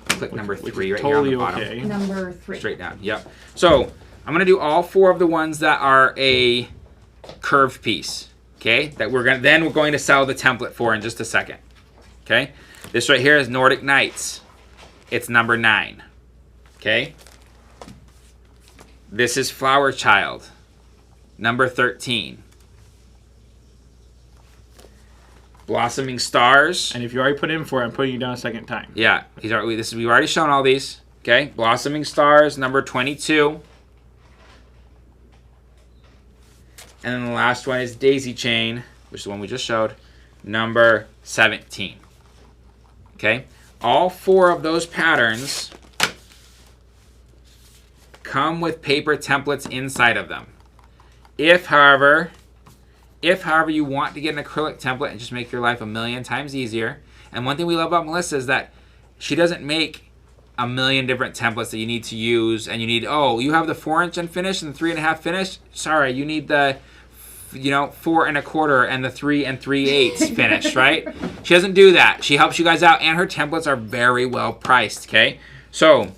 click number 3 right totally here on the bottom. Okay. Number 3. Straight down, yep. So, I'm going to do all 4 of the ones that are a curved piece. Okay? That we're going to sell the template for in just a second. Okay? This right here is Nordic Knights. It's number 9. Okay? This is Flower Child. Number 13. Blossoming Stars. And if you already put in for it, I'm putting you down a second time. Yeah, we've already shown all these. Okay? Blossoming Stars, number 22. And then the last one is Daisy Chain, which is the one we just showed, number 17. Okay? All 4 of those patterns come with paper templates inside of them. If, however, you want to get an acrylic template and just make your life a million times easier, and one thing we love about Melissa is that she doesn't make a million different templates that you need to use, and you need, you have the 4-inch unfinished and the 3.5 finished? Sorry, you need the 4 1/4 and the 3 3/8 finished, right? She doesn't do that. She helps you guys out, and her templates are very well priced, okay? So,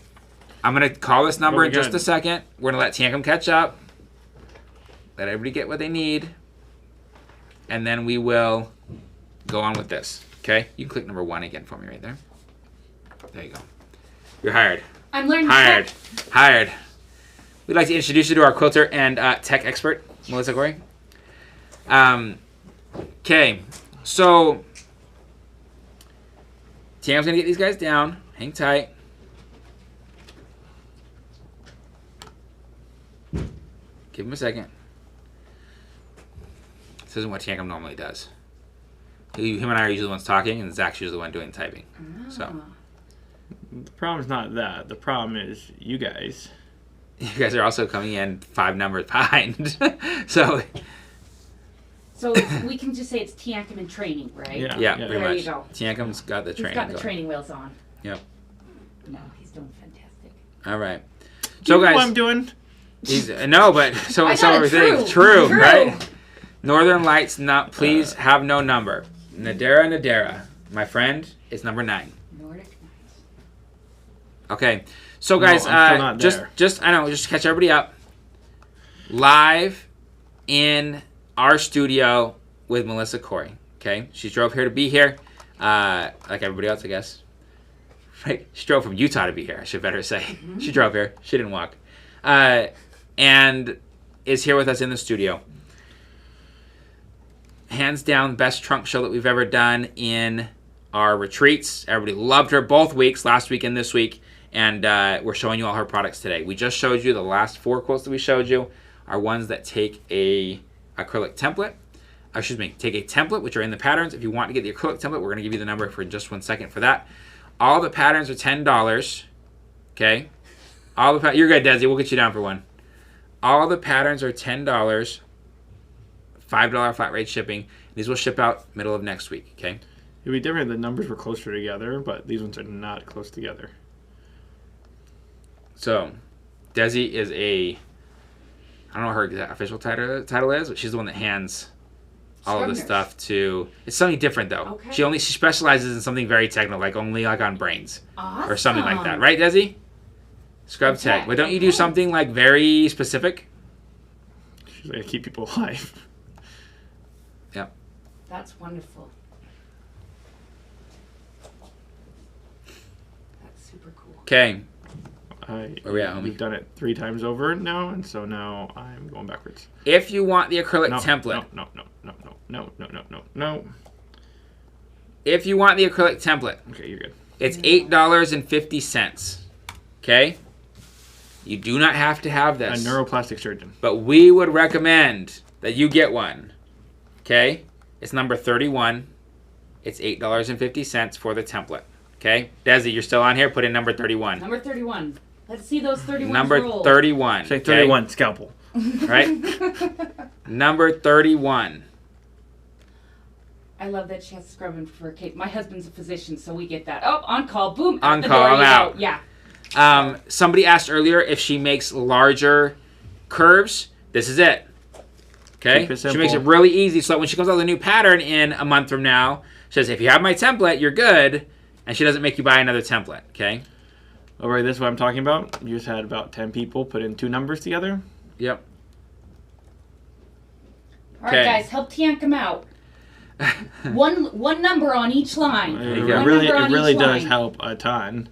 I'm going to call this number in just a second. We're going to let Tankum catch up. Let everybody get what they need. And then we will go on with this, okay? You can click number 1 again for me right there. There you go. You're hired. I'm learning. Hired. We'd like to introduce you to our quilter and tech expert, Melissa Corey. Okay, so Tam's gonna get these guys down. Hang tight. Give him a second. This isn't what Tankum normally does. Him and I are usually the ones talking, and Zach's usually the one doing typing. Oh. So The problem's not that. The problem is you guys. you guys are also coming in 5 numbers behind. So we can just say it's Tankum in training, right? yeah, pretty There much. you go. Tankum's got the He's training. got the going. training wheels on. Yep. No, he's doing fantastic. All right. Do So you know guys, what I'm doing? he's, no, but so I got it everything true. True. right? Northern Lights, not please have no number. Nadera, my friend, is number 9. Nordic Knights. Okay, so guys, No, I'm still not there. just to catch everybody up. Live in our studio with Melissa Corey. Okay, she drove here to be here, like everybody else, I guess. Right? She drove from Utah to be here. I should better say. Mm-hmm. She drove here. She didn't walk, and is here with us in the studio. Hands down, best trunk show that we've ever done in our retreats. Everybody loved her both weeks, last week and this week, and we're showing you all her products today. We just showed you the last 4 quotes that we showed you are ones that take a acrylic template. Take a template, which are in the patterns. If you want to get the acrylic template, we're going to give you the number for just 1 second for that. All the patterns are $10. Okay? You're good, Desi. We'll get you down for one. All the patterns are $10. $5 flat rate shipping. These will ship out middle of next week, okay? It'd be different if the numbers were closer together, but these ones are not close together. So, Desi is I don't know what her exact official title is, but she's the one that hands all of this stuff to... It's something different, though. Okay. She specializes in something very technical, like only like on brains. Awesome. Or something like that. Right, Desi? Scrub tech. But don't you do something like very specific? She's like, keep people alive. Yep. That's wonderful. That's super cool. Okay. Where we at, homie? We've done it 3 times over now, and so now I'm going backwards. If you want the acrylic template... No. If you want the acrylic template... Okay, you're good. It's $8.50. Okay? You do not have to have this. A neuroplastic surgeon. But we would recommend that you get one. Okay? It's number 31. It's $8.50 for the template. Okay? Desi, you're still on here? Put in number 31. Number 31. Let's see those 31 Number roll. 31. Say okay? 31, scalpel. Right? Number 31. I love that she has scrubbing for Kate. My husband's a physician, so we get that. Oh, on call, boom, On out the call, door I'm you out. go. Yeah. Somebody asked earlier if she makes larger curves. This is it. Okay? Keep it She makes it simple. really easy so that when she comes out with a new pattern in a month from now, she says, if you have my template, you're good. And she doesn't make you buy another template. Okay? All right, this is what I'm talking about. You just had about 10 people put in 2 numbers together. Yep. All right, Okay. guys, help Tian come out. one number on each line. It you go. One really, number on it really each does line. help a ton.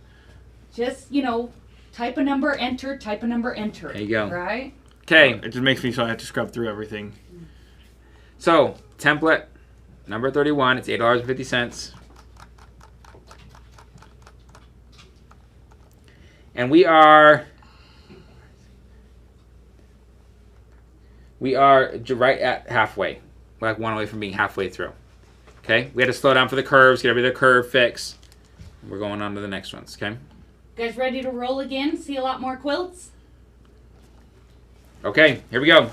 Just, type a number, enter, type a number, enter. There you go. Right? Okay. It just makes me so I have to scrub through everything. So, template number 31. It's $8.50. And we are right at halfway. We're like one away from being halfway through. Okay? We had to slow down for the curves, get every other curve fix. We're going on to the next ones, okay? Guys ready to roll again? See a lot more quilts? Okay, here we go.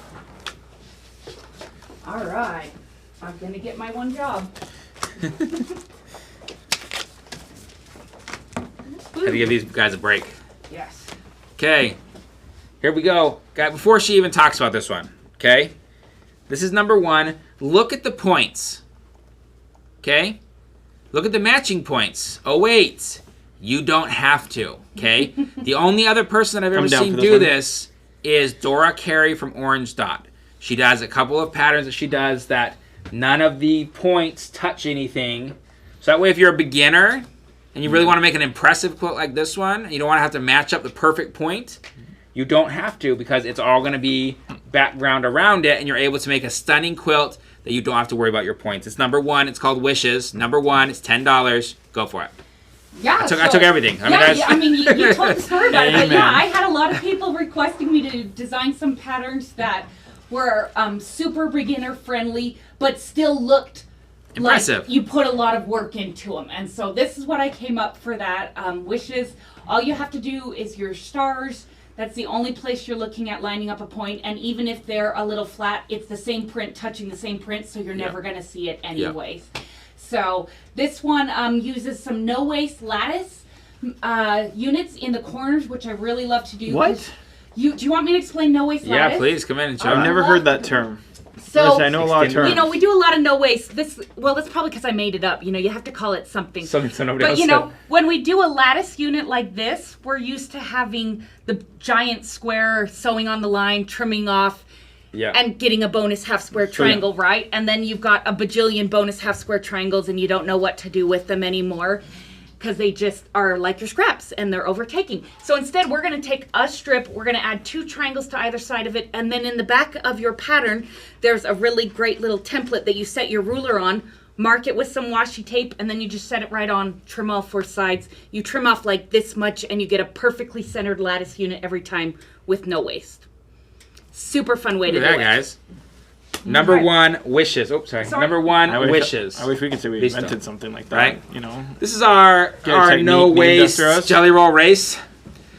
All right. I'm going to get my one job. Had to give these guys a break. Yes. Okay, here we go. Before she even talks about this one, okay? This is number 1. Look at the points. Okay? Look at the matching points. Oh, wait. You don't have to, okay? The only other person that I've ever I'm down seen for this do one. this is Dora Carey from Orange Dot. She does a couple of patterns that she does that none of the points touch anything. So that way if you're a beginner and you really want to make an impressive quilt like this one, and you don't want to have to match up the perfect point, you don't have to because it's all going to be background around it and you're able to make a stunning quilt that you don't have to worry about your points. It's number 1. It's called Wishes. Number 1. It's $10. Go for it. Yeah, I took everything. I mean, guys- you told the story about it, but Amen. yeah, I had a lot of people requesting me to design some patterns that were super beginner friendly, but still looked Impressive. like you put a lot of work into them. And so this is what I came up for that. Wishes, all you have to do is your stars. That's the only place you're looking at lining up a point, and even if they're a little flat, it's the same print touching the same print, so you're never going to see it anyways. So this one uses some no-waste lattice units in the corners, which I really love to do. What? Do you want me to explain no-waste lattice? Yeah, please come in and show I've us. never heard that term. So, Listen, I know a lot of Extended- terms. we do a lot of no-waste. That's probably because I made it up. You have to call it something. So nobody But else you said. when we do a lattice unit like this, we're used to having the giant square sewing on the line, trimming off, Yeah. and getting a bonus half square triangle, right? And then you've got a bajillion bonus half square triangles and you don't know what to do with them anymore because they just are like your scraps and they're overtaking. So instead, we're going to take a strip, we're going to add 2 triangles to either side of it, and then in the back of your pattern, there's a really great little template that you set your ruler on, mark it with some washi tape, and then you just set it right on, trim all 4 sides. You trim off like this much and you get a perfectly centered lattice unit every time with no waste. Super fun way to Look at do that, it. guys. Number Right. 1, Wishes. Oops, sorry. Sorry. Number 1, I wish, Wishes. I wish we could say we These invented don't. something like that. Right? You know, This is our Get a technique no named waste after us. jelly roll race.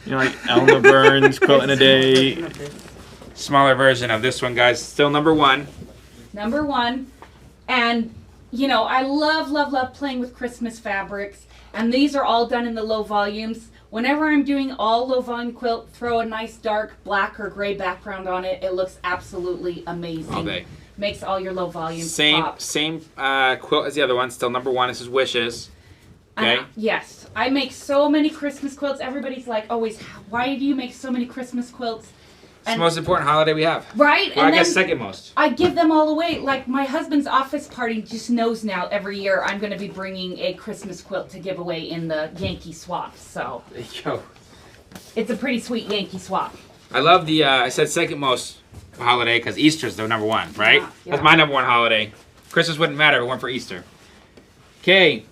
like Elna Burns, Quilt in a Day. Smaller version of this one, guys. Still number 1. Number 1. And, I love playing with Christmas fabrics. And these are all done in the low volumes. Whenever I'm doing all low volume quilt, throw a nice dark black or gray background on it. It looks absolutely amazing. All day. Makes all your low volumes Same pop. quilt as the other one. Still number 1. This is Wishes. Okay. Yes. I make so many Christmas quilts. Everybody's like, always, why do you make so many Christmas quilts? It's the most important holiday we have. Right? Well, I and guess then second most. I give them all away. Like my husband's office party just knows now every year I'm going to be bringing a Christmas quilt to give away in the Yankee swap. So Yo. it's a pretty sweet Yankee swap. I love the, I said second most holiday because Easter's the number 1, right? Yeah, yeah. That's my number 1 holiday. Christmas wouldn't matter if it weren't for Easter. Okay.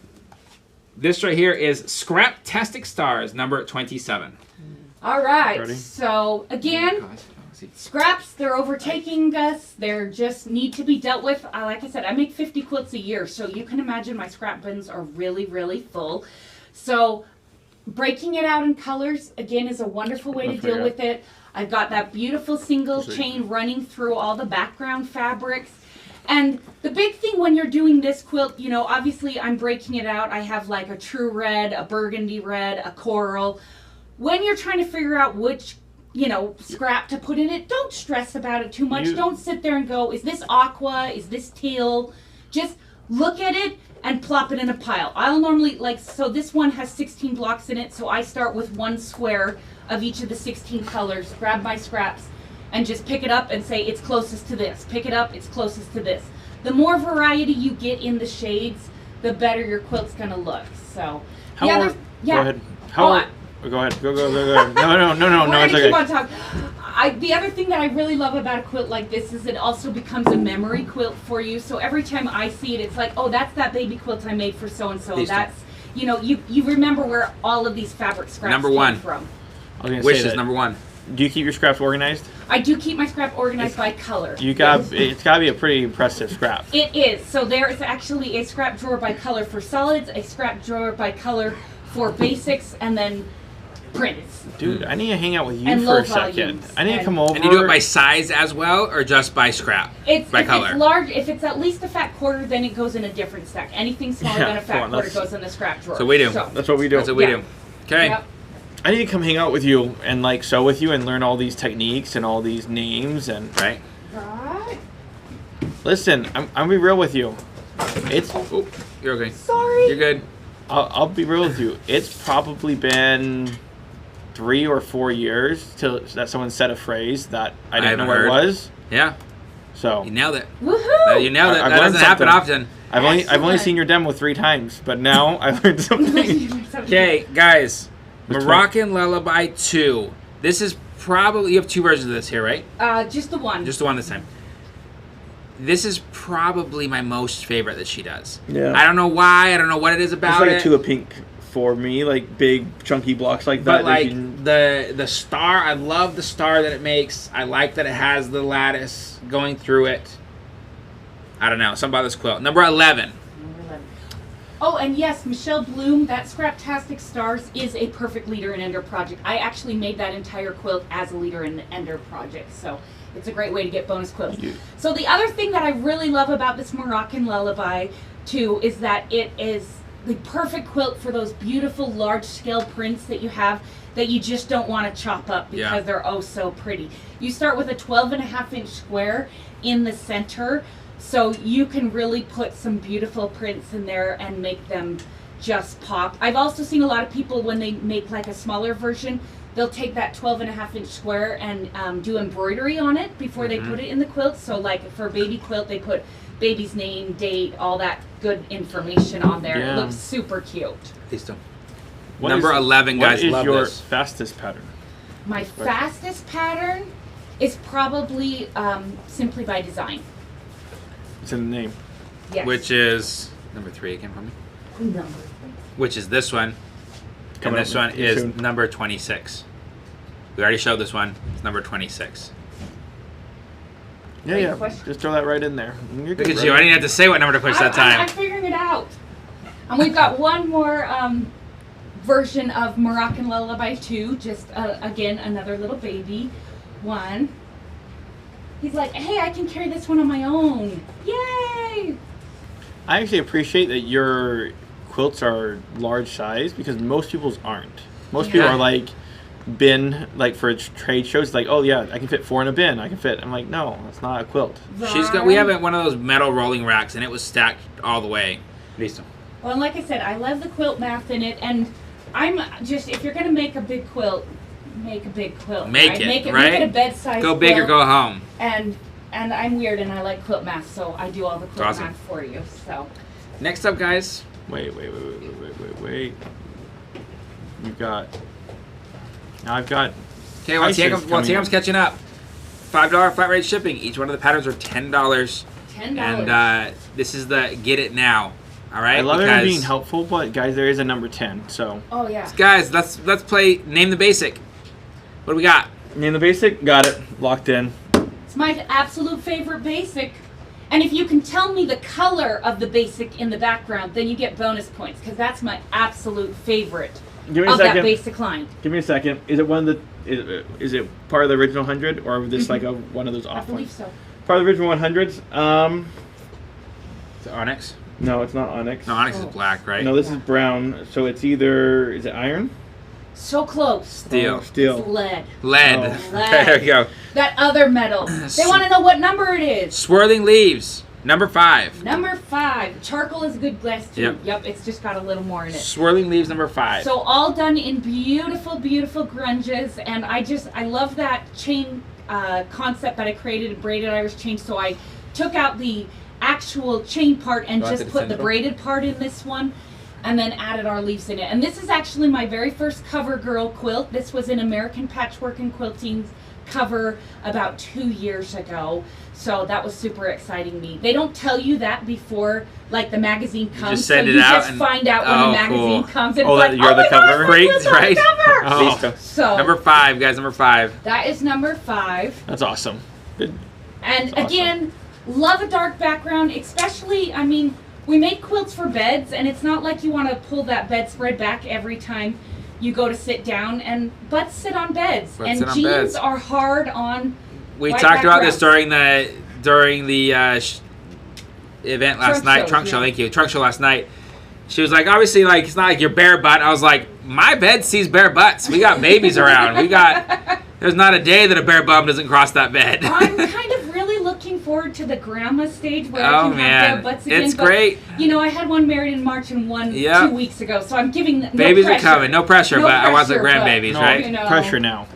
This right here is Scraptastic Stars, number 27. All right. Ready? So again, scraps, they're overtaking us. They're just need to be dealt with. Like I said, I make 50 quilts a year. So you can imagine my scrap bins are really, really full. So breaking it out in colors, again, is a wonderful way to deal with it. I've got that beautiful single chain running through all the background fabrics. And the big thing when you're doing this quilt, you know, obviously I'm breaking it out. I have like a true red, a burgundy red, a coral. When you're trying to figure out which, you know, scrap to put in it, don't stress about it too much. Don't sit there and go, is this aqua? Is this teal? Just look at it and plop it in a pile. I'll normally, like, so this one has 16 blocks in it, so I start with one square of each of the 16 colors, grab my scraps, and just pick it up and say it's closest to this. Pick it up, it's closest to this. The more variety you get in the shades, the better your quilt's gonna look. So, Go ahead. Go ahead. Go ahead. Go. No. It's okay. Keep on talking. The other thing that I really love about a quilt like this is it also becomes a memory quilt for you. So every time I see it, it's like, oh, that's that baby quilt I made for so and so. That's, you know, you remember where all of these fabric scraps came from. Which is number one. Do you keep your scraps organized? I do keep my scrap organized by color. It's got to be a pretty impressive scrap. It is. So there is actually a scrap drawer by color for solids, a scrap drawer by color for basics, and then prints. Dude, I need to hang out with you and for a second. I need to come over. And you do it by size as well, or just by scrap? By color? It's large. If it's at least a fat quarter, then it goes in a different stack. Anything smaller than a fat quarter goes in the scrap drawer. So we do. That's what we do. That's what we do. Okay. Yep. I need to come hang out with you and like sew with you and learn all these techniques and all these names and. Right. Listen, I'm gonna be real with you. Oh, you're okay. Sorry. You're good. I'll be real with you. It's probably been 3 or 4 years till that someone said a phrase that I didn't know what it was. Yeah. So you nailed it. Woohoo! You nailed it. That doesn't happen often. I've only seen your demo 3 times, but now I learned something. Okay, guys. Moroccan Lullaby 2. This is probably, you have 2 versions of this here, right? Just the one. Just the one this time. This is probably my most favorite that she does. Yeah. I don't know why. I don't know what it is about it's like it. a tulip pink for me, like big chunky blocks like that. But like the star, I love the star that it makes. I like that it has the lattice going through it. I don't know. Something about this quilt. Number 11. Oh, and yes, Michelle Bloom, that Scraptastic Stars is a perfect leader and ender project. I actually made that entire quilt as a leader and ender project, so it's a great way to get bonus quilts. So the other thing that I really love about this Moroccan Lullaby, too, is that it is the perfect quilt for those beautiful large-scale prints that you have that you just don't want to chop up because they're oh so pretty. You start with a 12.5-inch square in the center, so you can really put some beautiful prints in there and make them just pop. I've also seen a lot of people when they make like a smaller version, they'll take that 12.5-inch square and do embroidery on it before they put it in the quilt. So like for a baby quilt, they put baby's name, date, all that good information on there. It looks super cute. Number 11, guys. What is love your this. fastest pattern? My fastest pattern is probably Simply by Design. It's in the name. Yes. Which is number 3 again for me. Number 3. Which is this one. Coming and this up one is soon. number 26. We already showed this one. It's number 26. Yeah. Just throw that right in there. You're good, Look at you. I didn't have to say what number to push that time. I'm figuring it out. And we've got one more version of Moroccan Lullaby 2. Just, again, another little baby one. He's like, hey, I can carry this one on my own. Yay! I actually appreciate that your quilts are large size because most people's aren't. Most people are like bin, like for trade shows, like, oh yeah, I can fit 4 in a bin. I can fit. I'm like, no, that's not a quilt. We have one of those metal rolling racks, and it was stacked all the way. Listo. Well, and like I said, I love the quilt math in it, and I'm just, if you're gonna make a big quilt, make a big quilt. Make it, Make right? it a bed size. Go big or go home. And I'm weird and I like quilt math, so I do all the quilt math for you. So. Next up, guys. Wait. I've got. Okay, while Tiam's catching up. $5 flat rate shipping. Each one of the patterns are $10. $10. And this is the get it now. All right. I love it being helpful, but guys, there is a number 10. So. Oh yeah. Guys, let's play Name the Basic. What do we got? Name the Basic. Got it. Locked in. It's my absolute favorite basic. And if you can tell me the color of the basic in the background, then you get bonus points, because that's my absolute favorite Give me a of that second. basic line. Give me a second. Is it one of the? Is it part of the original 100 or this like one of those I off believe ones? so. Part of the original 100s. Is it onyx? No, it's not onyx. No, onyx is black, right? No, this is brown. So it's either is it iron? So close. Steel. It's Steel. lead. Lead. Oh. Lead. There we go. That other metal. They want to know what number it is. Swirling leaves. Number 5. Number 5. Charcoal is a good glass too. Yep. It's just got a little more in it. Swirling leaves. Number 5. So all done in beautiful, beautiful grunges, and I love that chain concept that I created, a braided Irish chain. So I took out the actual chain part and Do I have just to put the descend? braided part in this one, and then added our leaves in it. And this is actually my very first cover girl quilt. This was an American Patchwork and Quilting's cover about 2 years ago. So that was super exciting me. They don't tell you that before, like, the magazine comes. just send so it you out just and- find out when Oh, the magazine cool. comes. It's Oh, like, that you're oh the my cover? gosh, my Freaks, quilt's on the right? cover! Oh, So Number 5, guys. Number 5. that is number 5. that's awesome. Good. And That's awesome. again, love a dark background, especially, I mean, we make quilts for beds, and it's not like you want to pull that bedspread back every time you go to sit down, and butts sit on beds. Butts and sit on jeans beds. are hard on We white talked about this backgrounds. during the event last Trunk night. show, Trunk show, yeah. thank you. Trunk show last night. She was like, obviously, like, it's not like your bare butt. I was like, my bed sees bare butts. We got babies around. There's not a day that a bare bum doesn't cross that bed. I'm kind of really looking forward to the grandma stage where Oh, I can man. have bare butts again. It's but, great. You know, I had one married in March and one Yep. 2 weeks ago, so I'm giving no Babies pressure. are coming. No pressure, No but I want the pressure, but- grandbabies, No, right? You know. pressure now.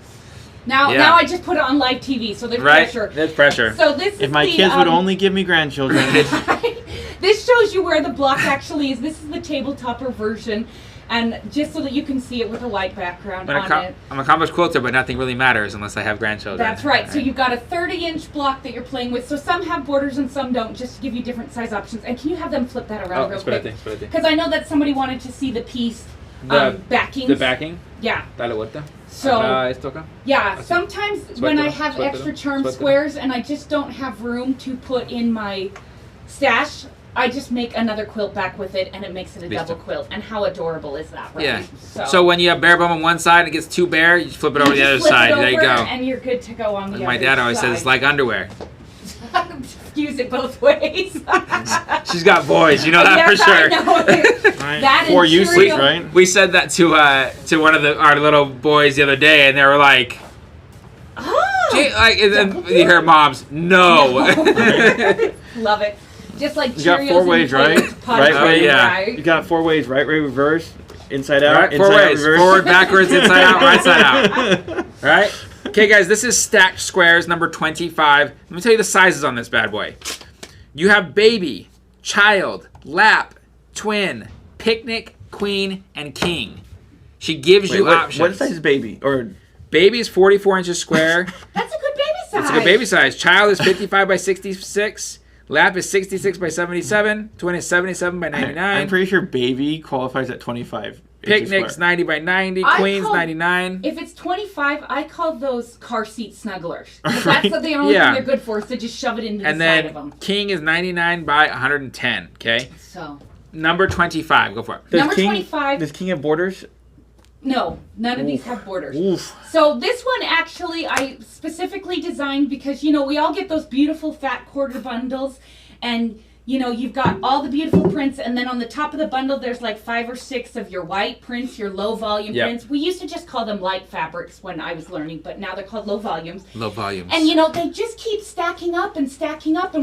Now, Yeah. now I just put it on live TV, so there's Right? pressure. There's pressure. So this is If my the, kids would only give me grandchildren. This shows you where the block actually is. This is the tabletopper version, and just so that you can see it with a white background on it. I'm an accomplished quilter, but nothing really matters unless I have grandchildren. That's right. So you've got a 30-inch block that you're playing with. So some have borders and some don't, just to give you different size options. And can you have them flip that around real quick? Because I know that somebody wanted to see the piece backings. The backing. Yeah. Dale vuelta. So Esto acá. yeah, sometimes when I have Suéltalo, extra charm suéltalo. squares and I just don't have room to put in my stash, I just make another quilt back with it, and it makes it a Listo. double quilt. And how adorable is that, right? Yeah. So when you have bare bum on one side and it gets too bare, you just flip it over to the other side. There you go. And you're good to go on the Like other my dad always says, it's like underwear. Use it both ways. She's got boys, you know that Yes, for sure. I know. Right. That For and uses, cereal. right? We said that to one of our little boys the other day, and they were like, Oh, "Gee," like, and then you hear moms, no. Love it. Just like You got Cheerios 4 and ways, Quilt right? punch, Right way, yeah. You got 4 ways, right way, reverse, inside out, Right, 4 inside out, ways. reverse. Forward, backwards, inside out, right side out. All right? Okay, guys, this is stacked squares, number 25. Let me tell you the sizes on this bad boy. You have baby, child, lap, twin, picnic, queen, and king. She gives Wait, you what options. size is baby? Or Baby is 44 inches square. That's a good baby size. It's a good baby size. Child is 55 by 66. Lap is 66 by 77. Twin is 77 by 99. I'm pretty sure baby qualifies at 25. Picnic's square. 90 by 90. I Queen's call- 99. If it's 25, I call those car seat snugglers. 'Cause Right. That's the only Yeah. thing they're good for, is to just shove it into And the side of then them. King is 99 by 110. Okay. So, Number 25. Go for it. Does Number King, 25. Does King have borders? no, none of these have borders. Oof. So this one actually I specifically designed because, you know, we all get those beautiful fat quarter bundles, and you know, you've got all the beautiful prints, and then on the top of the bundle there's like 5 or 6 of your white prints, your low volume Yep. prints. We used to just call them light fabrics when I was learning, but now they're called low volumes. Low volumes. And you know, they just keep stacking up, and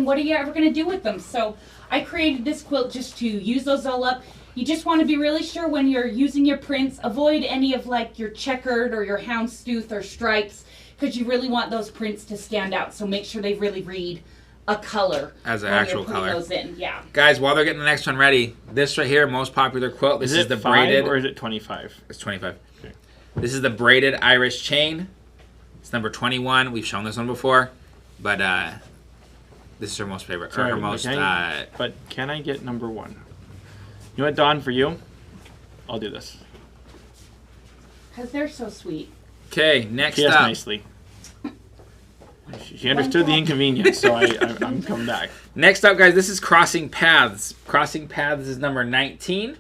what are you ever going to do with them? So I created this quilt just to use those all up. You just want to be really sure when you're using your prints, avoid any of like your checkered or your houndstooth or stripes, because you really want those prints to stand out. So make sure they really read a color As an when actual you're putting color. those in. Yeah. Guys, while they're getting the next one ready, this right here, most popular quilt. This Is is it the 5 braided. or is it 25? It's 25. Okay. This is the braided Irish chain. It's number 21. We've shown this one before, but this is her most favorite. Or Sorry, her most. but can I get number 1? You know what, Dawn, for you? I'll do this. Because they're so sweet. Okay, next She asked up. nicely. She understood the inconvenience, so I'm coming back. Next up, guys, this is Crossing Paths. Crossing Paths is number 19.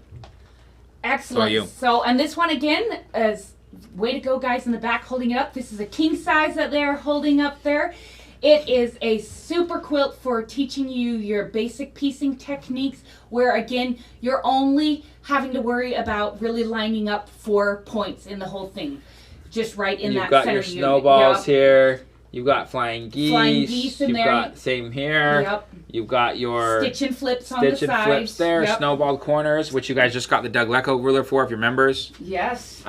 Excellent. you. So, and this one again is way to go, guys in the back holding it up. This is a king size that they're holding up there. It is a super quilt for teaching you your basic piecing techniques, where again, you're only having to worry about really lining up 4 points in the whole thing. Just right in You've that got center your unit. snowballs Yep. here. You've got flying geese. Flying geese in You've there. got same here. Yep. You've got your Stitch and flips on the stitch and sides. flips there. Yep. Snowball corners, which you guys just got the Doug Lecco ruler for, if you're members. Yes.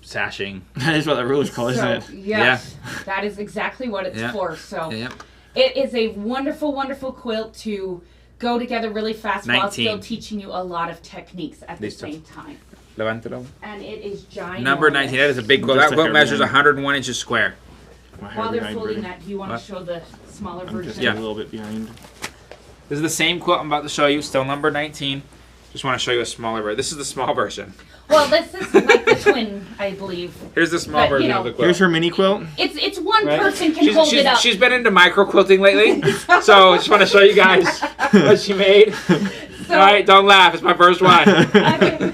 Sashing. That is what the ruler's called, isn't it? Yes, that is exactly what it's Yeah. for. So Yeah. it is a wonderful, wonderful quilt to go together really fast while 19. still teaching you a lot of techniques at the Listo. same time. Levántalo. And it is giant. Number 19. That is a big quilt. Just That a quilt hair measures behind. 101 inches square. My hair While they're behind, folding Brady. that, do you want What? to show the smaller I'm version? just Yeah. a little bit behind. This is the same quilt I'm about to show you. Still number 19. Just want to show you a smaller version. This is the small version. Well, this is like the twin, I believe. Here's the small But, you version know, of the quilt. Here's her mini quilt. It's one Right? person can hold it up. She's been into micro quilting lately, so just want to show you guys what she made. So- All right, don't laugh. It's my first one. Okay,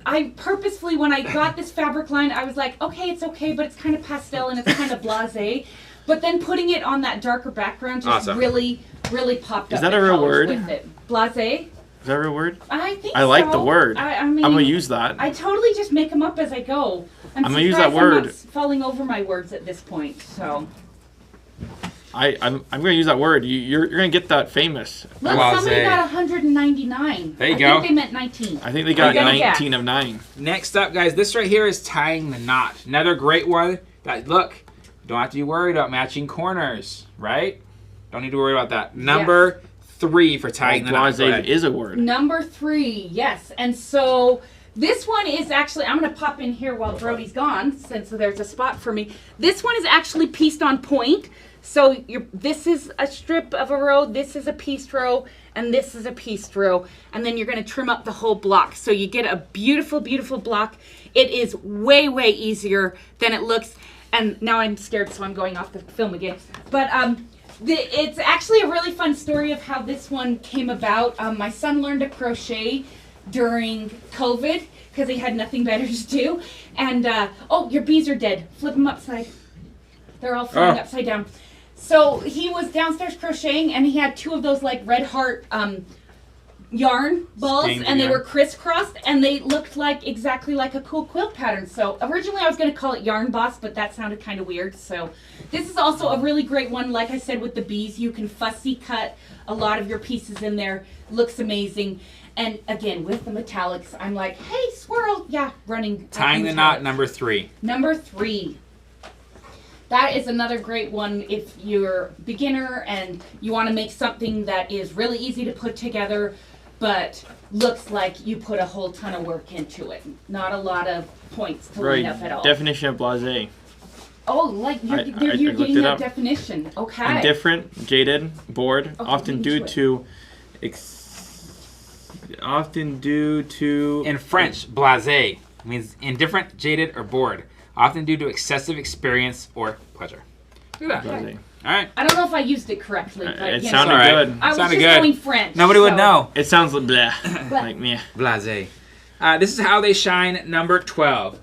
I purposefully, when I got this fabric line, I was like, okay, it's okay, but it's kind of pastel and it's kind of blasé. But then putting it on that darker background just Awesome. really, really popped Is up that the a real colors word? with it. Blasé? Is that a real word? I think I like so. the word. I mean, I'm gonna use that. I totally just make them up as I go. I'm gonna use that surprised I'm word. not falling over my words at this point. So I'm gonna use that word. You're gonna get that famous. look, Blasé. somebody got 199. There you I go. think they meant 19. I think they got I'm gonna 19 of 9. Next up, guys, this right here is tying the knot. Another great one. That look, don't have to be worried about matching corners, right? Don't need to worry about that. Number 3 for tying the knot. Go Blasé ahead. is a word. Number 3, yes. And so this one is actually, I'm going to pop in here while Brody's gone, since there's a spot for me. This one is actually pieced on point. So this is a strip of a row, this is a pieced row, and this is a pieced row. And then you're going to trim up the whole block. So you get a beautiful, beautiful block. It is way, way easier than it looks. And now I'm scared, so I'm going off the film again. But it's actually a really fun story of how this one came about. My son learned to crochet during COVID because he had nothing better to do. And, oh, your bees are dead. Flip them upside. They're all flying upside down. So he was downstairs crocheting, and he had 2 of those, like, red heart yarn balls, Stained and they yarn. were crisscrossed, and they looked like exactly like a cool quilt pattern. So originally I was going to call it Yarn Boss, but that sounded kind of weird. So this is also a really great one. Like I said, with the bees, you can fussy cut a lot of your pieces in there. Looks amazing. And again, with the metallics, I'm like, hey, squirrel. Yeah, running. Tying the knot, number 3. Number 3. That is another great one if you're a beginner and you want to make something that is really easy to put together, but looks like you put a whole ton of work into it. Not a lot of points to Right. line up at all. Definition of blasé. Oh, like you're, I you're looked getting it that up. definition. Okay. Indifferent, jaded, bored, Okay, often beat me due to to In French, blasé means indifferent, jaded, or bored, often due to excessive experience or pleasure. Look at that. blasé. All right. I don't know if I used it correctly, but It you know, sounded All right. good. I was Sounded just good. going French. Nobody would so- know. It sounds like bleh, like me. Blasé. This is how they shine, number 12.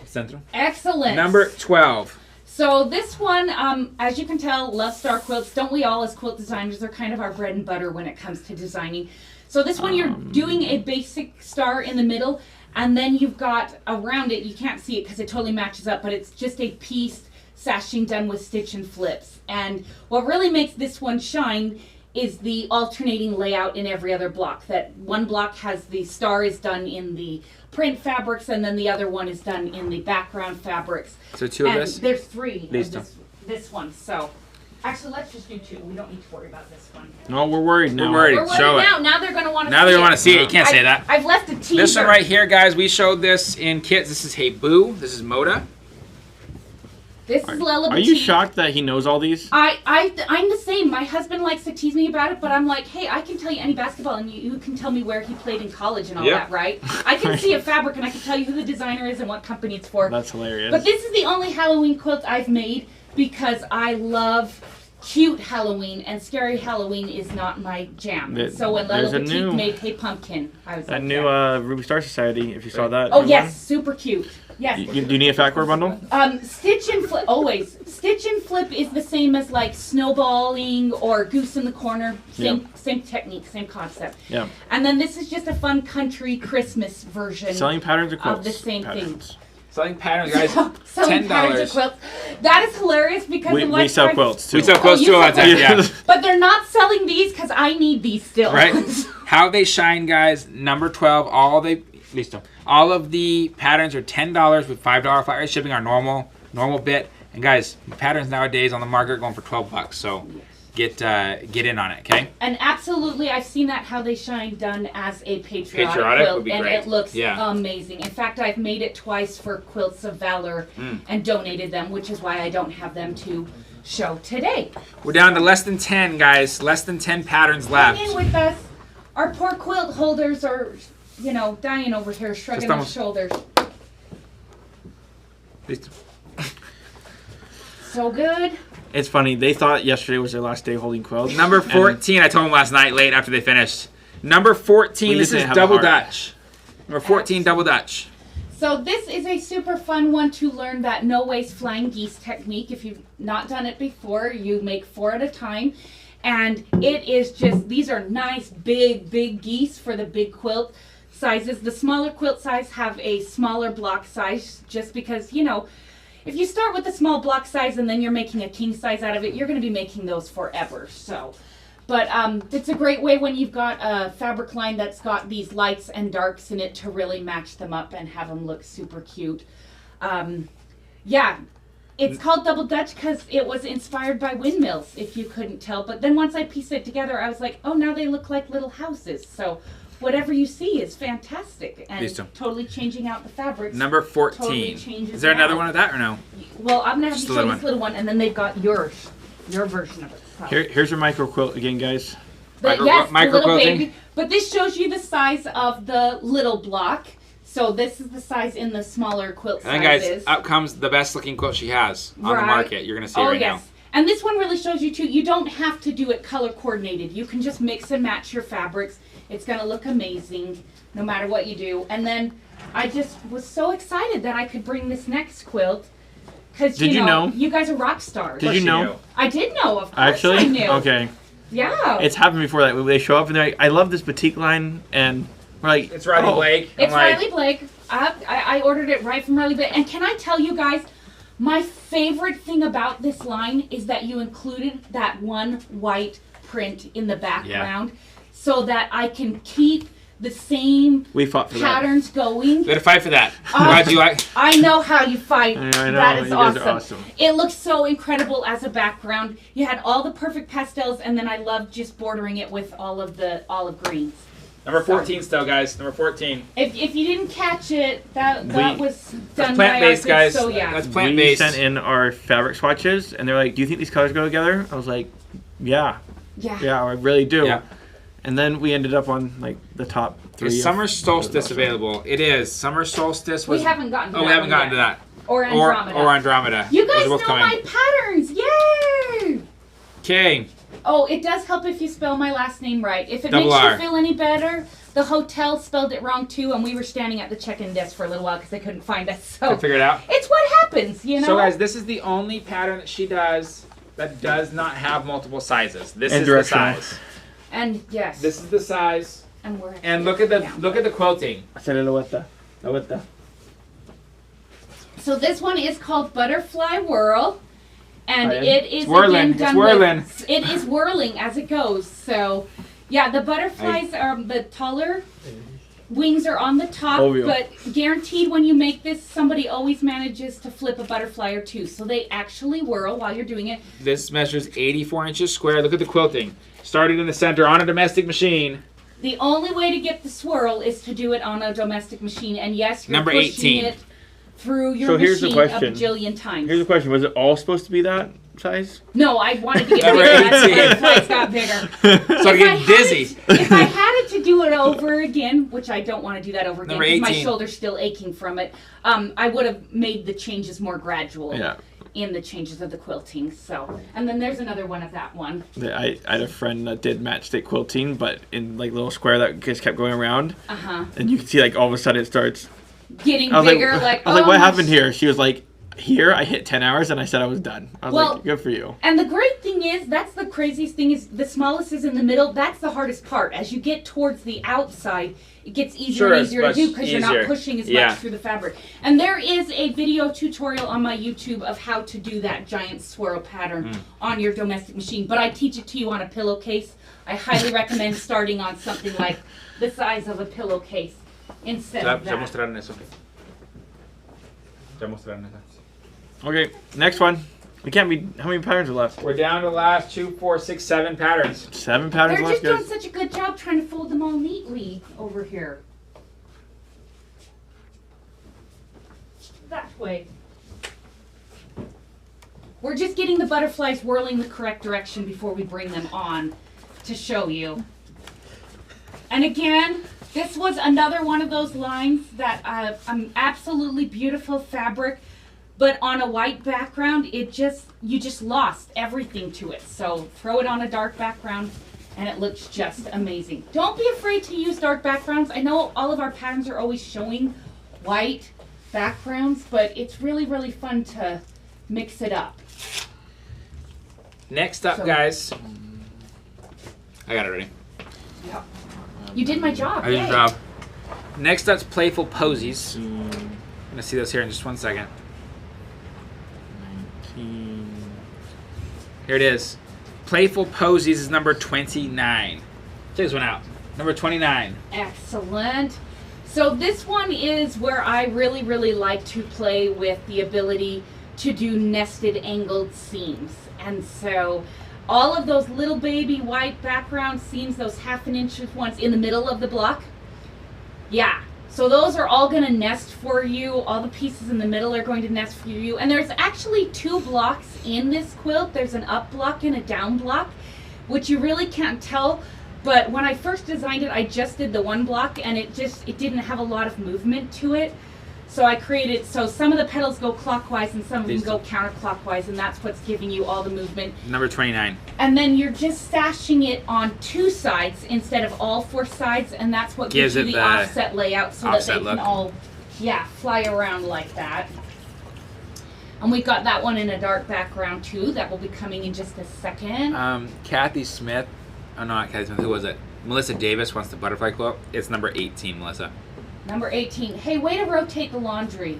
Central. Excellent. Number 12. So this one, as you can tell, love star quilts. Don't we all, as quilt designers, they're kind of our bread and butter when it comes to designing. So this one, you're doing a basic star in the middle, and then you've got around it, you can't see it because it totally matches up, but it's just a piece sashing done with stitch and flips. And what really makes this one shine is the alternating layout in every other block. That one block has the star is done in the print fabrics, and then the other one is done in the background fabrics. So 2 of And this. there's 3 Listo. of this one. So actually, let's just do 2. We don't need to worry about this one. No, we're worried now. We're worried. We're Show worried it. now. Now they're going to want to Now see they it. want to see it. You can't say that. I've left a teaser. This one right here, guys, we showed this in kits. This is Hey Boo. This is Moda. This is Lella Are you Boutique. shocked that he knows all these? I'm the same. My husband likes to tease me about it, but I'm like, hey, I can tell you any basketball, and you can tell me where he played in college and all Yeah. that, right? I can see a fabric, and I can tell you who the designer is and what company it's for. That's hilarious. But this is the only Halloween quilt I've made because I love cute Halloween, and scary Halloween is not my jam. So when there's Little a Petite new- made Hey Pumpkin, I was That like, new yeah. Ruby Star Society, if you saw that. Oh new yes, one. super cute. Yes. Do you need a fat core bundle? Stitch and flip, always. Stitch and flip is the same as like snowballing or goose in the corner. Same technique, same concept. Yeah. And then this is just a fun country Christmas version Selling patterns or quilts? of the same Patterns. Selling patterns, guys. Selling patterns of $10. quilts. That is hilarious because the We sell website- quilts too. We sell quilts you too a lot of sell times, yeah. But they're not selling these because I need these still. Right? How they shine, guys. Number 12. All of the patterns are $10 with $5 flat rate shipping. Our normal bit. And guys, patterns nowadays on the market are going for $12. So get in on it, okay? And absolutely, I've seen that how they shine done as a patriotic Would quilt, be and great. it looks Yeah. amazing. In fact, I've made it twice for Quilts of Valor and donated them, which is why I don't have them to show today. We're down to less than 10, guys. Less than 10 patterns left. Hang in with us. Our poor quilt holders are, dying over here, shrugging their almost- shoulders. So good. It's funny. They thought yesterday was their last day holding quilts. Number 14, I told them last night, late after they finished. Number 14, We this just is didn't have a Double heart. Dutch. Number 14, Double Dutch. So this is a super fun one to learn that no waste flying geese technique. If you've not done it before, you make 4 at a time. And it is just, these are nice, big geese for the big quilt sizes. The smaller quilt size have a smaller block size just because, if you start with a small block size and then you're making a king size out of it, you're going to be making those forever. So, but it's a great way when you've got a fabric line that's got these lights and darks in it to really match them up and have them look super cute. Yeah, it's called Double Dutch because it was inspired by windmills, if you couldn't tell. But then once I pieced it together, I was like, oh, now they look like little houses. So whatever you see is fantastic and These two. totally changing out the fabrics. Number 14. Totally changes Is there another out. one of that or no? Well, I'm going to have Just to a show little this little one, and then they've got your version of it. So. Here's your micro quilt again, guys. But Micro- yes, the micro little quilting. baby. But this shows you the size of the little block. So this is the size in the smaller quilt And then, guys, sizes. out comes the best looking quilt she has on the Right. market. You're going to see it right now. And this one really shows you too, you don't have to do it color coordinated. You can just mix and match your fabrics. It's going to look amazing no matter what you do. And then I just was so excited that I could bring this next quilt because Did you know? you guys are rock stars. Did you know? I did know, of course Actually? I knew. Okay. Yeah. It's happened before that. They show up and they're like, I love this batik line. And we're like, It's Riley oh. Blake. It's I'm like, Riley Blake. I ordered it right from Riley Blake. And can I tell you guys, my favorite thing about this line is that you included that one white print in the background so that I can keep the same We fought for patterns going. We had to fight for that. Glad you like. I know how you fight. I know, That is you guys are awesome. awesome. It looks so incredible as a background. You had all the perfect pastels, and then I loved just bordering it with all of the olive greens. Number 14 still, guys. Number 14. If you didn't catch it, that was That's done plant-based, by our guys. So yeah. That's We plant-based. sent in our fabric swatches and they're like, do you think these colors go together? I was like, yeah, I really do. Yeah. And then we ended up on like the top 3. Is of Summer Solstice those. available? It is. Summer Solstice was. We haven't gotten to Oh, that we haven't one gotten to yet. that. Or Andromeda. Or Andromeda. You guys Those know are both coming. my patterns. Yay! Okay. Oh, it does help if you spell my last name right. If it Double makes R. you feel any better, the hotel spelled it wrong too, and we were standing at the check-in desk for a little while because they couldn't find us. So Can figure it out. it's what happens, you know. So, guys, this is the only pattern that she does that does not have multiple sizes. This And is the directional. size. And yes. This is the size. and we're And look at the quilting. La vuelta. So this one is called Butterfly Whirl, and Ryan? it is whirling. again It's done whirling. with. It is whirling as it goes. So, yeah, the butterflies are the taller wings are on the top, Obvio. but guaranteed when you make this, somebody always manages to flip a butterfly or two. So they actually whirl while you're doing it. This measures 84 inches square. Look at the quilting. Started in the center on a domestic machine. The only way to get the swirl is to do it on a domestic machine, and yes, you're Number pushing 18. it through your So here's the machine a question. bajillion times. Here's the question. Was it all supposed to be that size? No, I wanted to get Number bigger. That's 18. why the butterflies got bigger. So I If I get had dizzy. If I had it to do it over again, which I don't want to do that over again Number because my 18. shoulder's still aching from it, I would have made the changes more gradual. Yeah. in the changes of the quilting. So, and then there's another one of that one. I had a friend that did matchstick quilting, but in like little square that just kept going around. And you can see like all of a sudden it starts Getting bigger. I was like, what happened here? She was like, here I hit 10 hours and I said I was done. I was like, good for you. And the great thing is, that's the craziest thing, is the smallest is in the middle. That's the hardest part. As you get towards the outside, it gets easier and easier to do because you're not pushing as much through the fabric. And there is a video tutorial on my YouTube of how to do that giant swirl pattern on your domestic machine. But I teach it to you on a pillowcase. I highly recommend starting on something like the size of a pillowcase instead of that. Okay, next one. We can't be. How many patterns are left? We're down to the last 2, 4, 6, 7 patterns. 7 patterns They're left, just doing guys. such a good job trying to fold them all neatly over here. That way. We're just getting the butterflies whirling the correct direction before we bring them on to show you. And again, this was another one of those lines that absolutely beautiful fabric. But on a white background, you just lost everything to it. So throw it on a dark background and it looks just amazing. Don't be afraid to use dark backgrounds. I know all of our patterns are always showing white backgrounds, but it's really, really fun to mix it up. Next up, guys. I got it ready. Yep. You did my job. I did your job. Next up's Playful Posies. I'm going to see this here in just 1 second. Here it is. Playful Posies is number 29. Check this one out. Number 29. Excellent. So this one is where I really, really like to play with the ability to do nested angled seams. And so all of those little baby white background seams, those 1/2 inch ones in the middle of the block, yeah. So those are all going to nest for you. All the pieces in the middle are going to nest for you. And there's actually 2 blocks in this quilt. There's an up block and a down block, which you really can't tell. But when I first designed it, I just did the 1 block and it didn't have a lot of movement to it. So I created, so some of the petals go clockwise and some of them go counterclockwise, and that's what's giving you all the movement. Number 29. And then you're just stashing it on 2 sides instead of all 4 sides, and that's what gives you the offset layout so that they can all, fly around like that. And we've got that one in a dark background too. That will be coming in just a second. Kathy Smith, oh no, not Kathy Smith, who was it? Melissa Davis wants the butterfly quilt. It's number 18, Melissa. Number 18. Hey, way to rotate the laundry.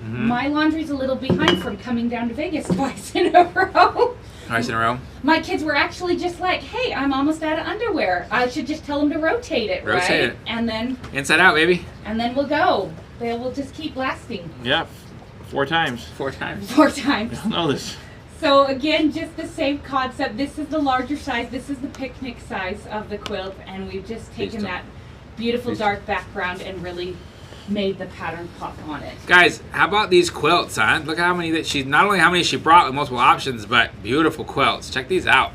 My laundry's a little behind from coming down to Vegas twice in a row. Twice in a row? My kids were actually just like, hey, I'm almost out of underwear. I should just tell them to rotate it, right? Rotate it. And then... Inside out, baby. And then we'll go. They will just keep lasting. Yeah, 4 times. 4 times. 4 times. I know this. So again, just the same concept. This is the larger size. This is the picnic size of the quilt. And we've just taken that beautiful dark background and really made the pattern pop on it. Guys, how about these quilts, huh? Look how many that not only how many she brought with multiple options, but beautiful quilts. Check these out.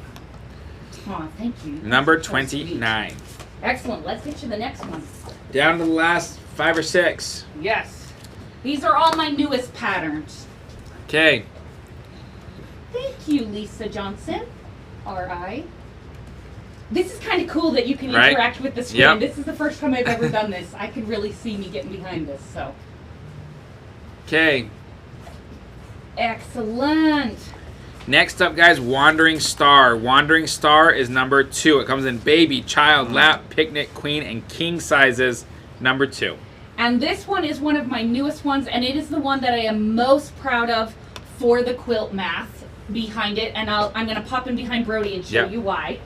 Oh, thank you. Number 29. Excellent. Let's get you the next one. Down to the last 5 or 6. Yes. These are all my newest patterns. Okay. Thank you, Lisa Johnson. R.I. This is kind of cool that you can interact with the screen. Yep. This is the first time I've ever done this. I can really see me getting behind this, so. Okay. Excellent. Next up, guys, Wandering Star. Wandering Star is number 2. It comes in baby, child, lap, picnic, queen, and king sizes. Number 2. And this one is one of my newest ones, and it is the one that I am most proud of for the quilt math behind it. And I'm going to pop in behind Brody and show you why.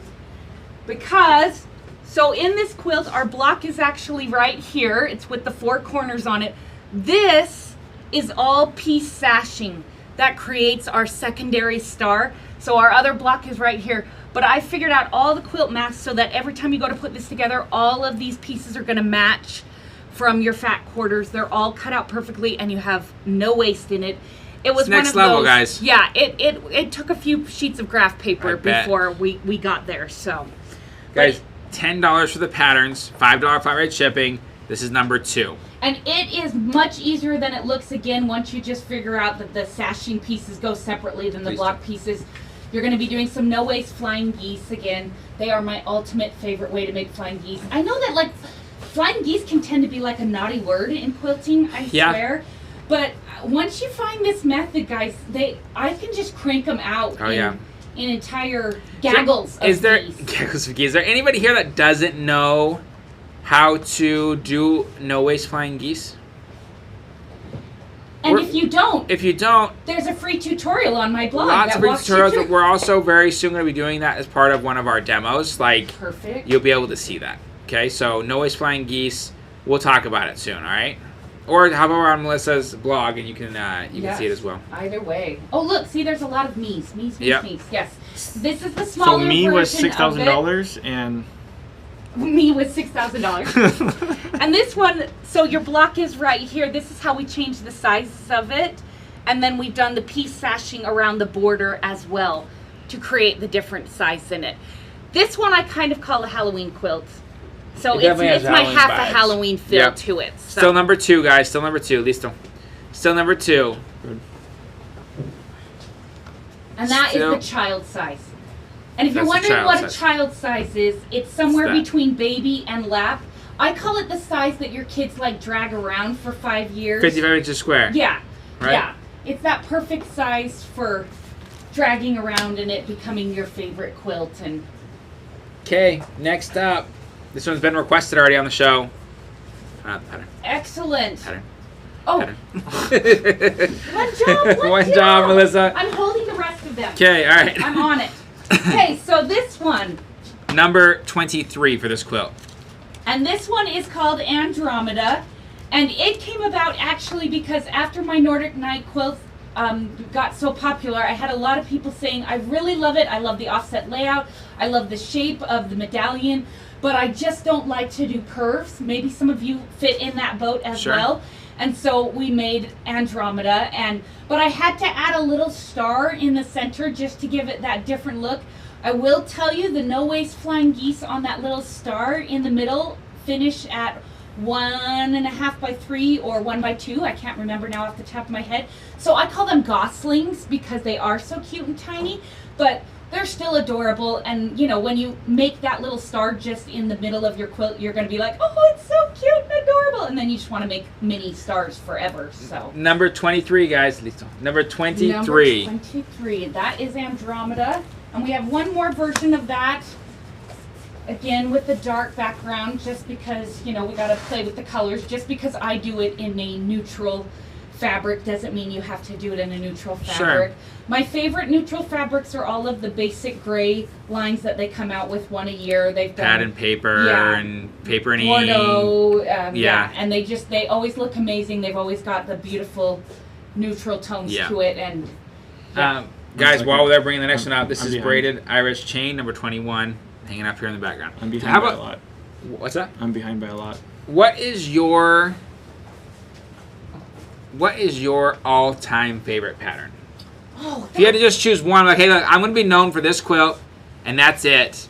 Because, so in this quilt, our block is actually right here. It's with the 4 corners on it. This is all piece sashing. That creates our secondary star. So our other block is right here. But I figured out all the quilt math so that every time you go to put this together, all of these pieces are going to match from your fat quarters. They're all cut out perfectly and you have no waste in it. It was it's next one of level, those, guys. Yeah, it took a few sheets of graph paper before we got there. So, guys, $10 for the patterns, $5 flat rate shipping. This is number 2. And it is much easier than it looks again once you just figure out that the sashing pieces go separately than the Please block pieces. You're going to be doing some no-waste flying geese again. They are my ultimate favorite way to make flying geese. I know that like flying geese can tend to be like a naughty word in quilting, I swear. But once you find this method, guys, I can just crank them out in entire gaggles of geese. Gaggles of geese. Is there anybody here that doesn't know how to do no-waste flying geese? And if you don't, there's a free tutorial on my blog. Lots of free tutorials, but we're also very soon going to be doing that as part of one of our demos. Perfect. You'll be able to see that. Okay, so no-waste flying geese. We'll talk about it soon, all right? Or how about on Melissa's blog, and you can see it as well. Either way. Oh, look, see, there's a lot of me's. Me's. Yes. This is the So smaller me was $6,000 and me was $6,000. And this one, so your block is right here. This is how we change the sizes of it. And then we've done the piece sashing around the border as well to create the different size in it. This one I kind of call a Halloween quilt. So it's my half a Halloween feel to it. So. Still number 2, guys. Still number 2. Listo. Still number 2. And that is the child size. And if you're wondering what a child size is, it's somewhere between baby and lap. I call it the size that your kids like drag around for 5 years. 55 inches square. Yeah. Right? Yeah. It's that perfect size for dragging around and it becoming your favorite quilt. And okay, next up. This one's been requested already on the show. Pattern. Excellent. Pattern. Oh. Pattern. One job, Melissa. I'm holding the rest of them. Okay, all right. I'm on it. Okay, so this one. Number 23 for this quilt. And this one is called Andromeda. And it came about actually because after my Nordic Night quilts got so popular, I had a lot of people saying, I really love it. I love the offset layout. I love the shape of the medallion. But I just don't like to do curves. Maybe some of you fit in that boat as well. And so we made Andromeda. But I had to add a little star in the center just to give it that different look. I will tell you the no-waste flying geese on that little star in the middle finish at 1.5 by 3 or 1 by 2. I can't remember now off the top of my head. So I call them goslings because they are so cute and tiny. But they're still adorable, and you know, when you make that little star just in the middle of your quilt, you're going to be like, oh, it's so cute and adorable, and then you just want to make mini stars forever. So number 23, guys. Listo. Number 23. Number 23. That is Andromeda, and we have one more version of that. Again, with the dark background, just because, you know, we got to play with the colors. Just because I do it in a neutral fabric doesn't mean you have to do it in a neutral fabric. Sure. My favorite neutral fabrics are all of the basic gray lines that they come out with one a year. They've done pad and paper and paper and Bordeaux, and they always look amazing. They've always got the beautiful neutral tones to it. And guys, while they're bringing the next one out, this is braided Irish chain number 21, hanging up here in the background. I'm behind by a lot. What's that? I'm behind by a lot. What is your all-time favorite pattern? Oh, if you had to just choose one, like, hey, look, I'm going to be known for this quilt, and that's it.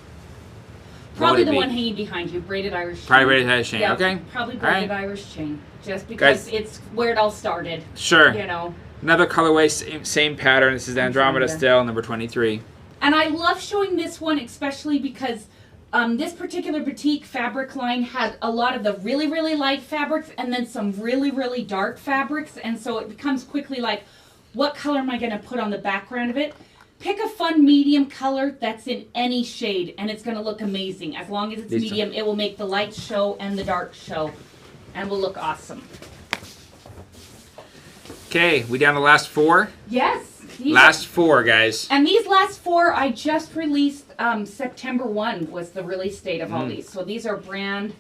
Probably the one hanging behind you, braided Irish chain. Probably braided Irish chain, okay. Probably braided Irish chain, just because it's where it all started. Sure. You know. Another colorway, same pattern. This is Andromeda still, number 23. And I love showing this one, especially because this particular boutique fabric line had a lot of the really, really light fabrics and then some really, really dark fabrics. And so it becomes quickly like, what color am I going to put on the background of it? Pick a fun medium color that's in any shade, and it's going to look amazing. As long as it's medium, it will make the light show and the dark show, and will look awesome. Okay, we down to the last 4? Yes. Last 4, guys. And these last 4 I just released. September 1 was the release date of all these. So these are brand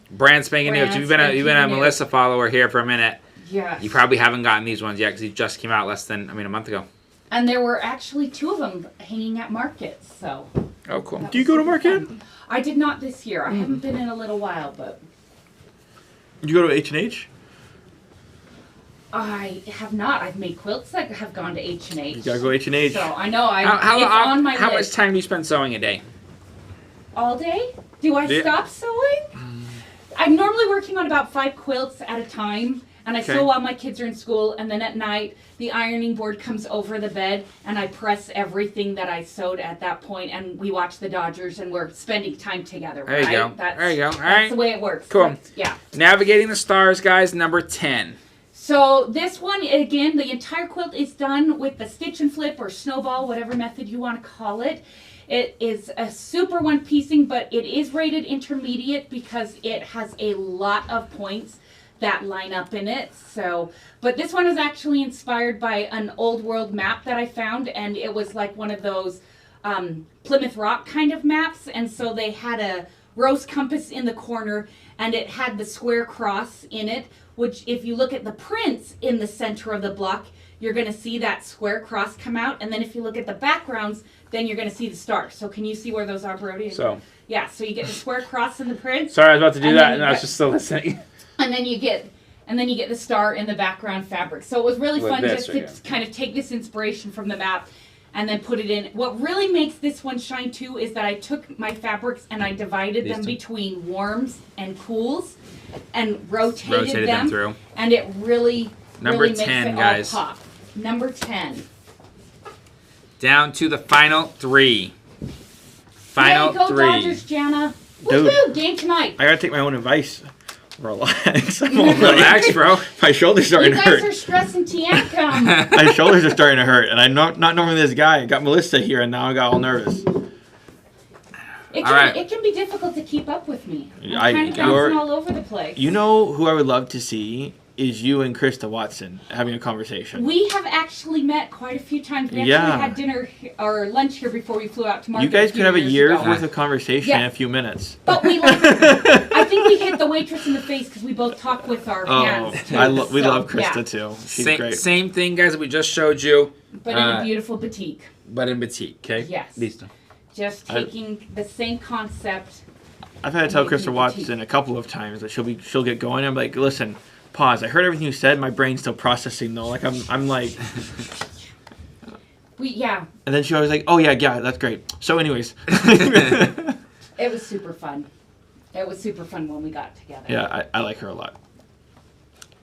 spanking new. If you've been a Melissa follower here for a minute, yes. You probably haven't gotten these ones yet because these just came out a month ago. And there were actually 2 of them hanging at markets. So. Oh, cool. Do you go to market? I did not this year. I haven't been in a little while, but. Did you go to H&H? I have not. I've made quilts that have gone to H&H. You gotta go H&H. So I know it's on my list. How much time do you spend sewing a day? All day? Do I stop sewing? I'm normally working on about 5 quilts at a time, and I Okay. sew while my kids are in school, and then at night the ironing board comes over the bed, and I press everything that I sewed at that point, and we watch the Dodgers, and we're spending time together. There you right? go. That's, There you go. All That's right. the way it works. Cool. Yeah. Navigating the Stars, guys, number 10. So this one, again, the entire quilt is done with the stitch and flip or snowball, whatever method you want to call it. It is a super one-piecing, but it is rated intermediate because it has a lot of points that line up in it. So, but this one was actually inspired by an old world map that I found, and it was like one of those Plymouth Rock kind of maps, and so they had a rose compass in the corner, and it had the square cross in it, which if you look at the prints in the center of the block, you're going to see that square cross come out, and then if you look at the backgrounds, then you're going to see the stars. So can you see where those are, Brody? So. Yeah, so you get the square cross in the print. Sorry, I was about to do And that, then and you I was got- just still listening. And then you get the star in the background fabric. So it was really With fun this just right to here. kind of take this inspiration from the map and then put it in. What really makes this one shine too is that I took my fabrics and I divided them These two. between warms and cools and rotated, Rotated them through. And it really, Number really 10, makes it guys. all pop. Number 10. Down to the final 3. Final Yay, go 3. Dodgers, Jana. Dude. Woohoo, game tonight. I gotta take my own advice. Relax. I'm all Relax, bro. My shoulders starting You to guys hurt. are stressing Tiancum. My shoulders are starting to hurt, and I'm not normally this guy. I got Melissa here, and now I got all nervous. It All right. can be difficult to keep up with me. I'm I- kind of you're- bouncing all over the place. You know who I would love to see is you and Krista Watson having a conversation. We have actually met quite a few times. We Yeah. actually had dinner or lunch here before we flew out to market. You guys few could have a years year's ago. worth of conversation Yeah. in a few minutes. But we I think we hit the waitress in the face because we both talk with our Oh, hands. Too. we So, love Krista yeah. too. She's Same, great. same thing, guys, that we just showed you, But in a beautiful boutique. but in batik, okay? Yes. Listo. Just I- taking the same concept. I've had to tell Making Krista it Watson a couple of times that she'll get going. I'm like, listen, pause. I heard everything you said. My brain's still processing though. Like I'm like, Yeah, and then she always like, oh yeah, that's great. So anyways, it was super fun. It was super fun when we got together. yeah, I like her a lot.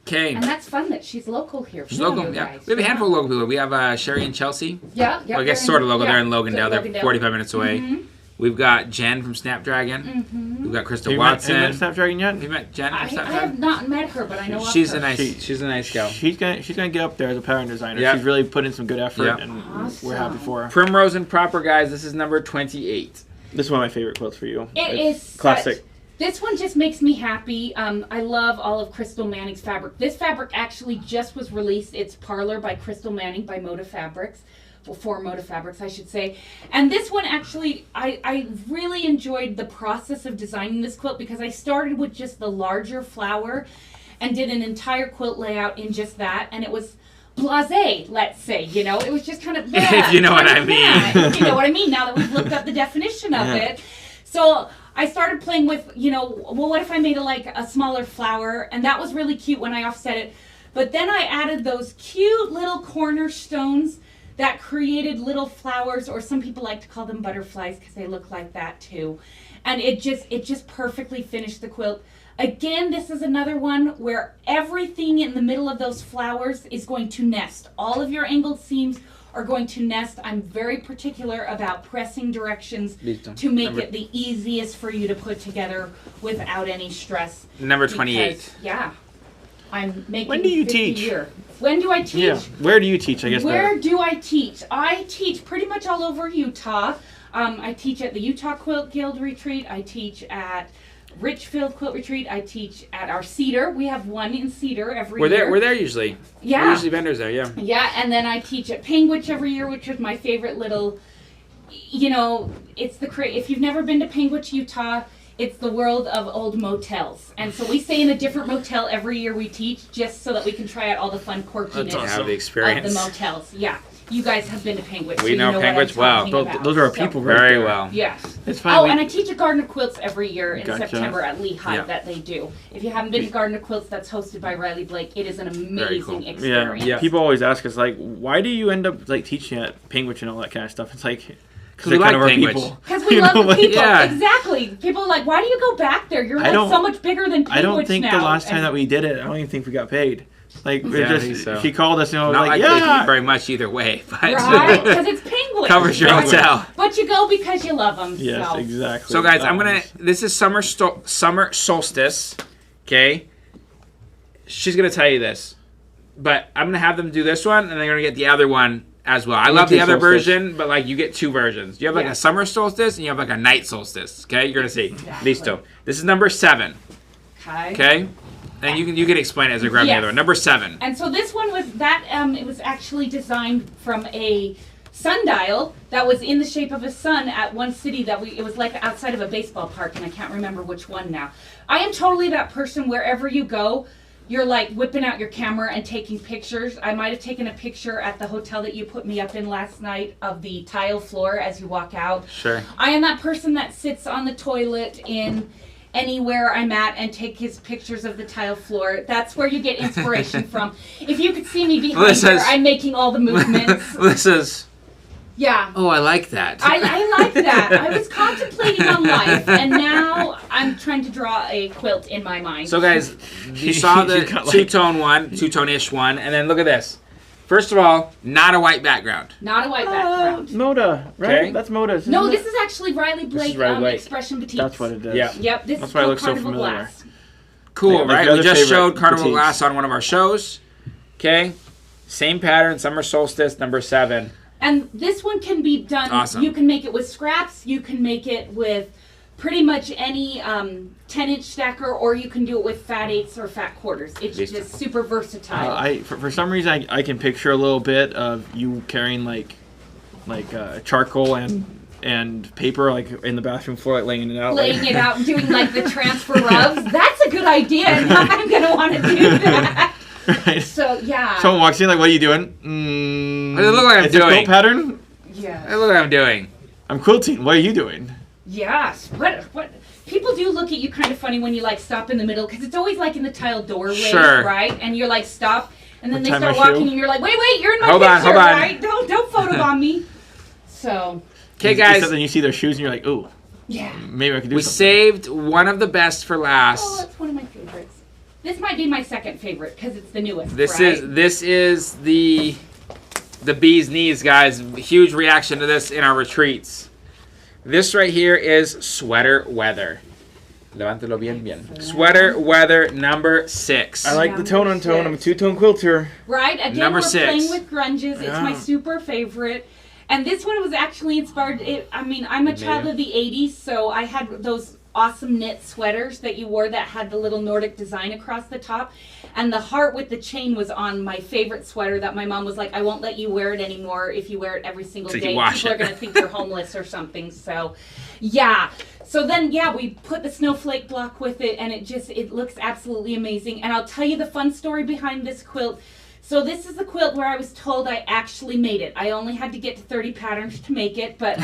Okay. And that's fun that she's local here. She's too, local, you yeah. guys. We have a handful of local people. We have Sherry and Chelsea. Yeah, yeah. Well, I guess they're sort of local. yeah, They're in Logandale. They're 45 minutes away. Mhm. We've got Jen from Snapdragon. Mm-hmm. We've got Krista Have you Watson. met Snapdragon yet? Have you met Jen I from have Snapdragon? not met her, but I know of She's her. a nice. She- She's a nice gal. She's gonna get up there as a pattern designer. Yeah. She's really put in some good effort, Yeah. and Awesome. we're happy for her. Primrose and Proper, guys. This is number 28. This is one of my favorite quilts for you. It It's is classic. such- This one just makes me happy. I love all of Crystal Manning's fabric. This fabric actually just was released. It's Parlor by Crystal Manning by Moda Fabrics. Well, for Moda Fabrics, I should say. And this one actually, I really enjoyed the process of designing this quilt because I started with just the larger flower and did an entire quilt layout in just that. And it was blasé, let's say, you know. It was just kind of If you know what I mean. If you know what I mean, now that we've looked up the definition of it. So I started playing with, well, what if I made a smaller flower? And that was really cute when I offset it. But then I added those cute little cornerstones that created little flowers, or some people like to call them butterflies because they look like that too. And it just perfectly finished the quilt. Again, this is another one where everything in the middle of those flowers is going to nest. All of your angled seams are going to nest. I'm very particular about pressing directions Listo. to make Number- it the easiest for you to put together without any stress. Number Because, 28. yeah. I'm making When do you 50 teach? year. When do I teach? Yeah. Where do you teach? I guess. Where better. do I teach? I teach pretty much all over Utah. I teach at the Utah Quilt Guild Retreat. I teach at Richfield Quilt Retreat. I teach at our Cedar. We have one in Cedar every year. We're there usually. Yeah. We're usually vendors there, yeah. Yeah, and then I teach at Panguitch every year, which is my favorite little, it's if you've never been to Panguitch, Utah, it's the world of old motels. And so we stay in a different motel every year we teach, just so that we can try out all the fun quirkiness Have the of the experience. motels. Yeah. You guys have been to Panguitch. so We you know what I'm Panguitch well. talking Those, about. those are our So, people right Very there. well. Yes. It's fine. Oh, we- and I teach at Gardener Quilts every year in Gotcha. September at Lehigh Yeah. that they do. If you haven't been to Gardener Quilts, that's hosted by Riley Blake. It is an amazing cool. experience. Yeah. People always ask us like, why do you end up like teaching at Penguin and all that kind of stuff? It's like, we like our language. people. Because we love the people. Yeah. Exactly. People are like, why do you go back there? You're like don't- so much bigger than Penguin I don't think now. the last time And- that we did it, I don't even think we got paid. Like, Yeah, I think just so. she called us and I was Not like like, they yeah. keep very much either way, but Right? Because it's Penguin. covers your Right? hotel. But you go because you love them. Yes, so. exactly. So guys, That I'm gonna. one's- This is summer solstice. Okay. She's gonna tell you this, but I'm gonna have them do this one, and they're gonna get the other one as well. I love the other solstice. version, but like you get two versions. You have like Yeah. a summer solstice, and you have like a night solstice. Okay, you're gonna see Exactly. these two. This is number 7. Okay. Okay, and you can explain it as I grab the Yes. other one. Number 7. And so this one was that it was actually designed from a sundial that was in the shape of a sun at one city that it was like outside of a baseball park, and I can't remember which one now. I am totally that person wherever you go, you're like whipping out your camera and taking pictures. I might have taken a picture at the hotel that you put me up in last night of the tile floor as you walk out. Sure. I am that person that sits on the toilet in anywhere I'm at and take his pictures of the tile floor. That's where you get inspiration from. If you could see me behind This here, is- I'm making all the movements. This is. Yeah. Oh, I like that. I like that. I was contemplating on life, and now I'm trying to draw a quilt in my mind. So guys, you saw the You got, like- two-tone one, two-tone-ish one, and then look at this. First of all, not a white background. Not a white background. Moda, right? Okay. That's Moda. No, this is actually Riley Blake, Riley Blake. Expression Boutique. That's what it is. Yeah. Yep, this That's is why it called looks so Carnival familiar. Glass. Cool, Like right? your We other just favorite showed Carnival boutiques. Glass on one of our shows. Okay. Same pattern, summer solstice, number 7. And this one can be done. Awesome. You can make it with scraps. You can make it with pretty much any 10-inch stacker, or you can do it with fat 8s or fat quarters. It's Listo. just super versatile. For some reason I can picture a little bit of you carrying like charcoal and paper like in the bathroom floor, like laying it out. Laying it out and doing like the transfer rubs. That's a good idea. And I'm gonna want to do that. Right. So yeah. Someone walks in like, "What are you doing?" What does it look like I'm it's a doing? quilt pattern. Yeah. Hey, look what I'm doing. I'm quilting. What are you doing? Yes. What? People do look at you kind of funny when you like stop in the middle, because it's always like in the tile doorway, Sure. right? And you're like stop, and then Or they tie start my shoe. walking, and you're like, wait, you're in my Hold on, picture, hold on. right? Don't photobomb me. So Okay, guys. Except then you see their shoes and you're like, "Ooh, yeah. maybe I could do We something." saved one of the best for Oh, last. that's one of my favorites. This might be my second favorite because it's the newest. This right? is the bee's knees, guys. Huge reaction to this in our retreats. This right here is sweater weather. Levántelo bien. Sweater weather number 6. I like the tone on tone. I'm a two-tone quilter. Right? Again, Number we're 6. playing with grunges. It's my Yeah. super favorite. And this one was actually inspired. I'm a child of the 80s, so I had those awesome knit sweaters that you wore that had the little Nordic design across the top. And the heart with the chain was on my favorite sweater that my mom was like, I won't let you wear it anymore if you wear it every single So you day. wash People it. are going to think you're homeless or something. So, yeah. So then, yeah, we put the snowflake block with it, and it looks absolutely amazing. And I'll tell you the fun story behind this quilt. So this is the quilt where I was told I actually made it. I only had to get to 30 patterns to make it, but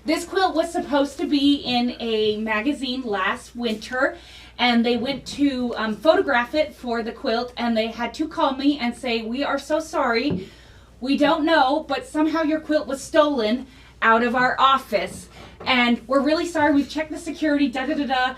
this quilt was supposed to be in a magazine last winter, and they went to photograph it for the quilt, and they had to call me and say, we are so sorry. We don't know, but somehow your quilt was stolen out of our office, and we're really sorry. We've checked the security, da-da-da-da.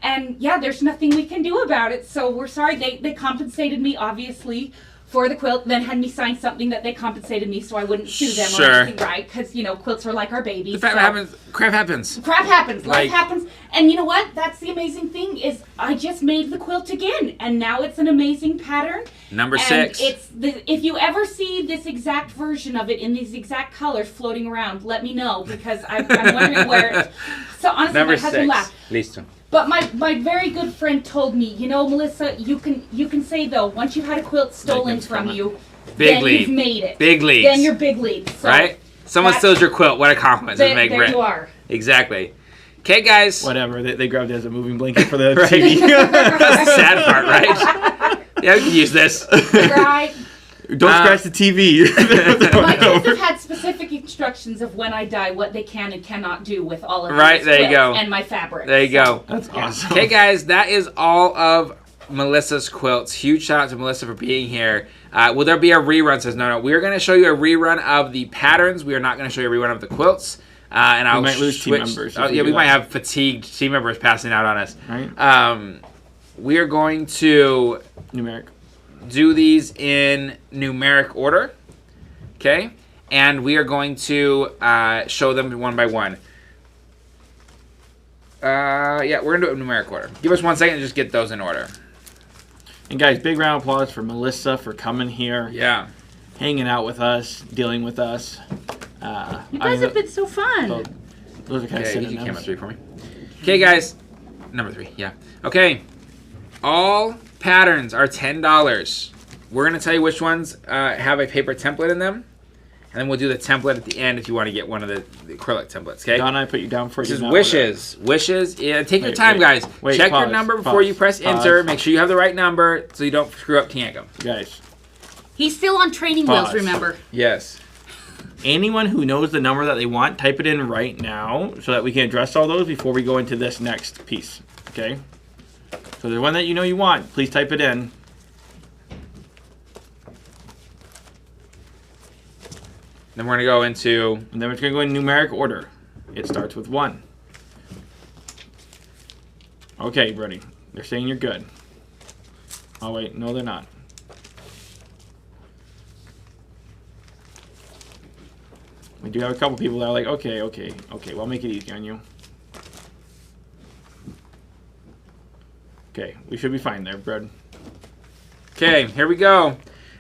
And yeah, there's nothing we can do about it, so we're sorry. They compensated me, obviously, for the quilt, then had me sign something that they compensated me so I wouldn't sue them Sure. or anything, right? Because, quilts are like our babies. The fact so- happens. Crap happens. Crap happens. Like- Life happens. And you know what? That's the amazing thing is I just made the quilt again, and now it's an amazing pattern. Number And 6. if you ever see this exact version of it in these exact colors floating around, let me know, because I'm wondering where it. So honestly, Number my husband 6. laughed. Listo. But my very good friend told me, Melissa, you can say though, once you had a quilt stolen it's from coming. you, Big then lead. you've made it. Big leagues. Then you're big leads. So Right? Someone that- steals your quilt. What a compliment. Doesn't There, make there rent. you are. Exactly. Okay, guys. Whatever. They grabbed it as a moving blanket for the Right. TV. That's the sad part, right? Yeah, we can use this. Right? Don't scratch the TV. My kids have had specific instructions of when I die, what they can and cannot do with all of Right, these there you quilts go. and my fabric. There you go. That's awesome. Okay, guys, that is all of Melissa's quilts. Huge shout out to Melissa for being here. Will there be a rerun? Says no. We're going to show you a rerun of the patterns. We are not going to show you a rerun of the quilts. And I'll might lose team switch. members if Oh, we yeah, do we might that. have fatigued team members passing out on us. Right? We are going to Numeric. do these in numeric order, okay? And we are going to show them one by one. Yeah, we're going to do it in numeric order. Give us 1 second to just get those in order. And guys, big round of applause for Melissa for coming here, Yeah. hanging out with us, dealing with us. You guys have been so fun. Those are kind of Okay, you came up synonyms. 3 for me. Okay, guys. Number 3, yeah. Okay. All patterns are $10. We're going to tell you which ones have a paper template in them. And then we'll do the template at the end if you want to get one of the acrylic templates, okay? Donna, I put you down for This you. is now, wishes. Wishes. Yeah, take your Wait, time, wait. guys. Wait, Check your pause, number before pause, you press pause. enter. Make sure you have the right number so you don't screw up Tiangum. Guys, He's still on training Pause. wheels, remember? Yes. anyone who knows the number that they want, type it in right now so that we can address all those before we go into this next piece. Okay? So the one that you know you want, please type it in. Then we're going to go into... And then it's going to go in numeric order. It starts with 1. Okay, buddy. They're saying you're good. Oh, wait. No, they're not. We do have a couple people that are like, okay, well, I'll make it easy on you. Okay, we should be fine there, Brad. Okay, here we go.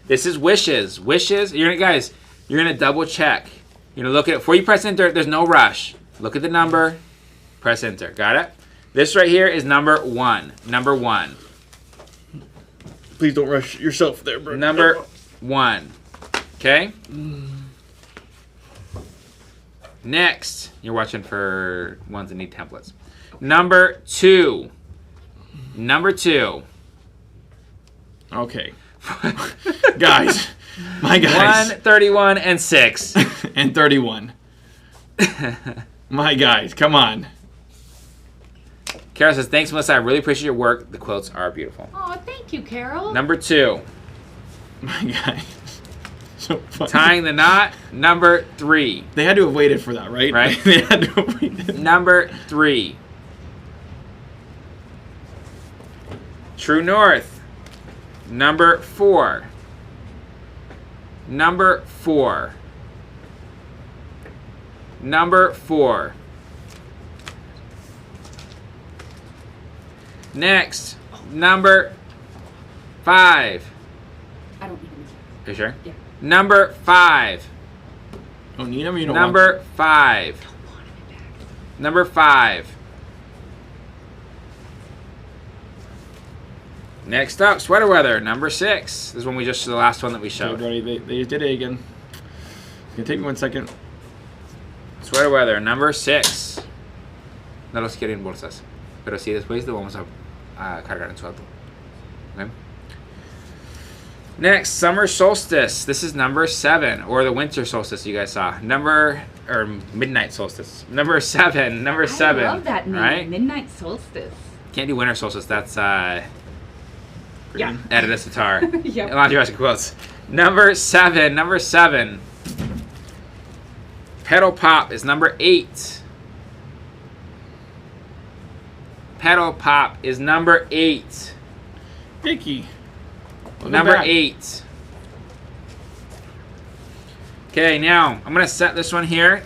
This is wishes. Wishes. You're gonna, guys, you're going to double check. You're going to look at it. Before you press enter, there's no rush. Look at the number. Press enter. Got it? This right here is number 1. Number 1. Please don't rush yourself there, Brad. Number 1. Okay? Next, you're watching for ones that need templates. Number 2. Number 2. Okay. Guys. My guys. 131 and 6. And 31. My guys, come on. Carol says, thanks, Melissa. I really appreciate your work. The quilts are beautiful. Oh, thank you, Carol. Number 2. My guys. So funny. Tying the knot. Number 3. They had to have waited for that, right? Right. They had to have waited. Number 3. True North. Number 4. Number 4. Number 4. Next, number 5. I don't need them. Are you sure? Yeah. Number 5. Oh, need them or you don't Number want 5. Number 5. Next up, sweater weather, number 6. This is one we just the last one that we them? showed. Okay, buddy, they did it again. It's going to take me 1 second. Sweater weather, number 6. No los quiero en bolsas. Pero sí, después lo vamos a cargar en su auto. Okay. Next, summer solstice. This is number 7, or the winter solstice you guys saw. Or midnight solstice. Number 7. Number 7. I love that name, Right? Midnight Solstice. Can't do winter solstice. That's Yeah. Edit a sitar. Yep. Laundry quotes. Number 7. Number 7. Pedal pop is number 8. Pedal pop is number 8. Vicky. Welcome Number back. 8. Okay, now I'm going to set this one here.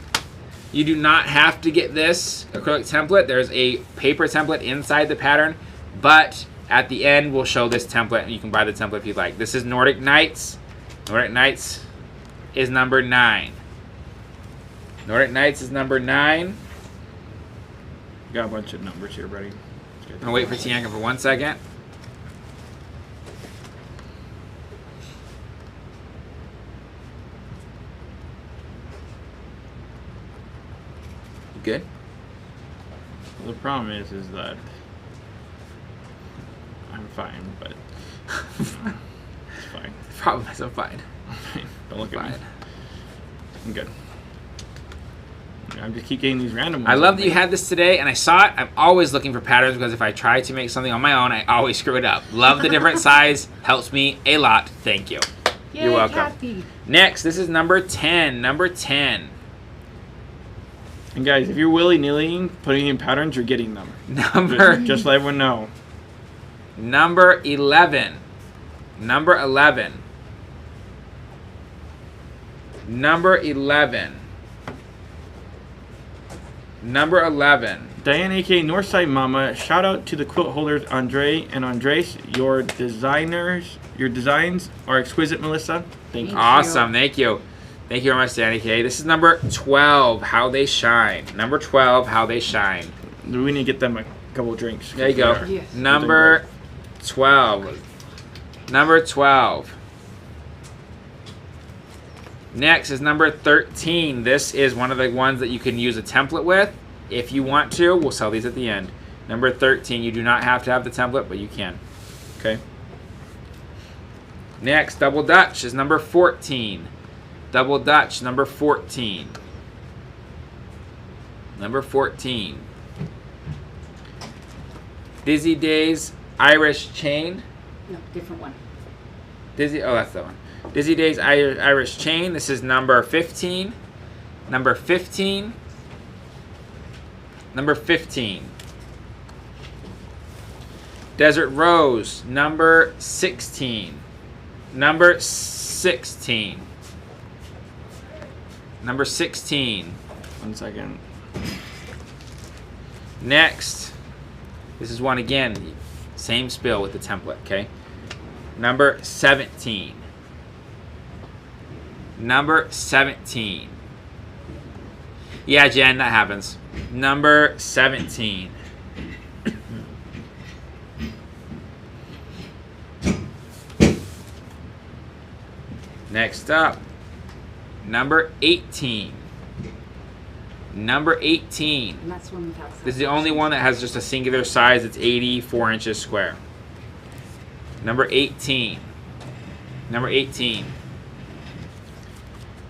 You do not have to get this acrylic template. There's a paper template inside the pattern, but at the end we'll show this template. You can buy the template if you'd like. This is Nordic Nights. Nordic Nights is number 9. Nordic Nights is number 9. Got a bunch of numbers here, buddy. I'm going to wait for Tianka for 1 second. You good? The problem is that I'm fine, but it's fine. The problem is I'm fine. Don't look at Fine. me. I'm good. I just keep getting these random ones. I love that you had this today, and I saw it. I'm always looking for patterns because if I try to make something on my own, I always screw it up. Love the different size. Helps me a lot. Thank you. Yay, You're welcome. Kathy. Next, this is number 10. Number 10. And guys, if you're willy-nilly putting in patterns, you're getting them. Number Just let everyone know. number 11. Number 11. Number 11. Number 11. Diane, aka Northside Mama, shout out to the quilt holders Andre and Andres. Your designs are exquisite, Melissa. Thank you. Awesome. Thank you. Thank you very much, Danny K. This is number 12, How They Shine. Number 12, How They Shine. We need to get them a couple of drinks. There you go. Yes. Number 12. Number 12. Next is number 13. This is one of the ones that you can use a template with. If you want to, we'll sell these at the end. Number 13. You do not have to have the template, but you can. Okay. Next, Double Dutch is number 14. Double Dutch, number 14. Number 14. Dizzy Days Irish Chain. No, different one. That's the one. Dizzy Days Irish Chain. This is number 15. Number 15. Number 15. Desert Rose, number 16. Number 16. Number 16. 1 second. Next, this is one again, same spill with the template, okay? Number 17. Number 17. Yeah, Jen, that happens. Number 17. Next up, number 18. Number 18. And that's one without. This is the only one that has just a singular size. It's 84 inches square. Number 18. Number 18.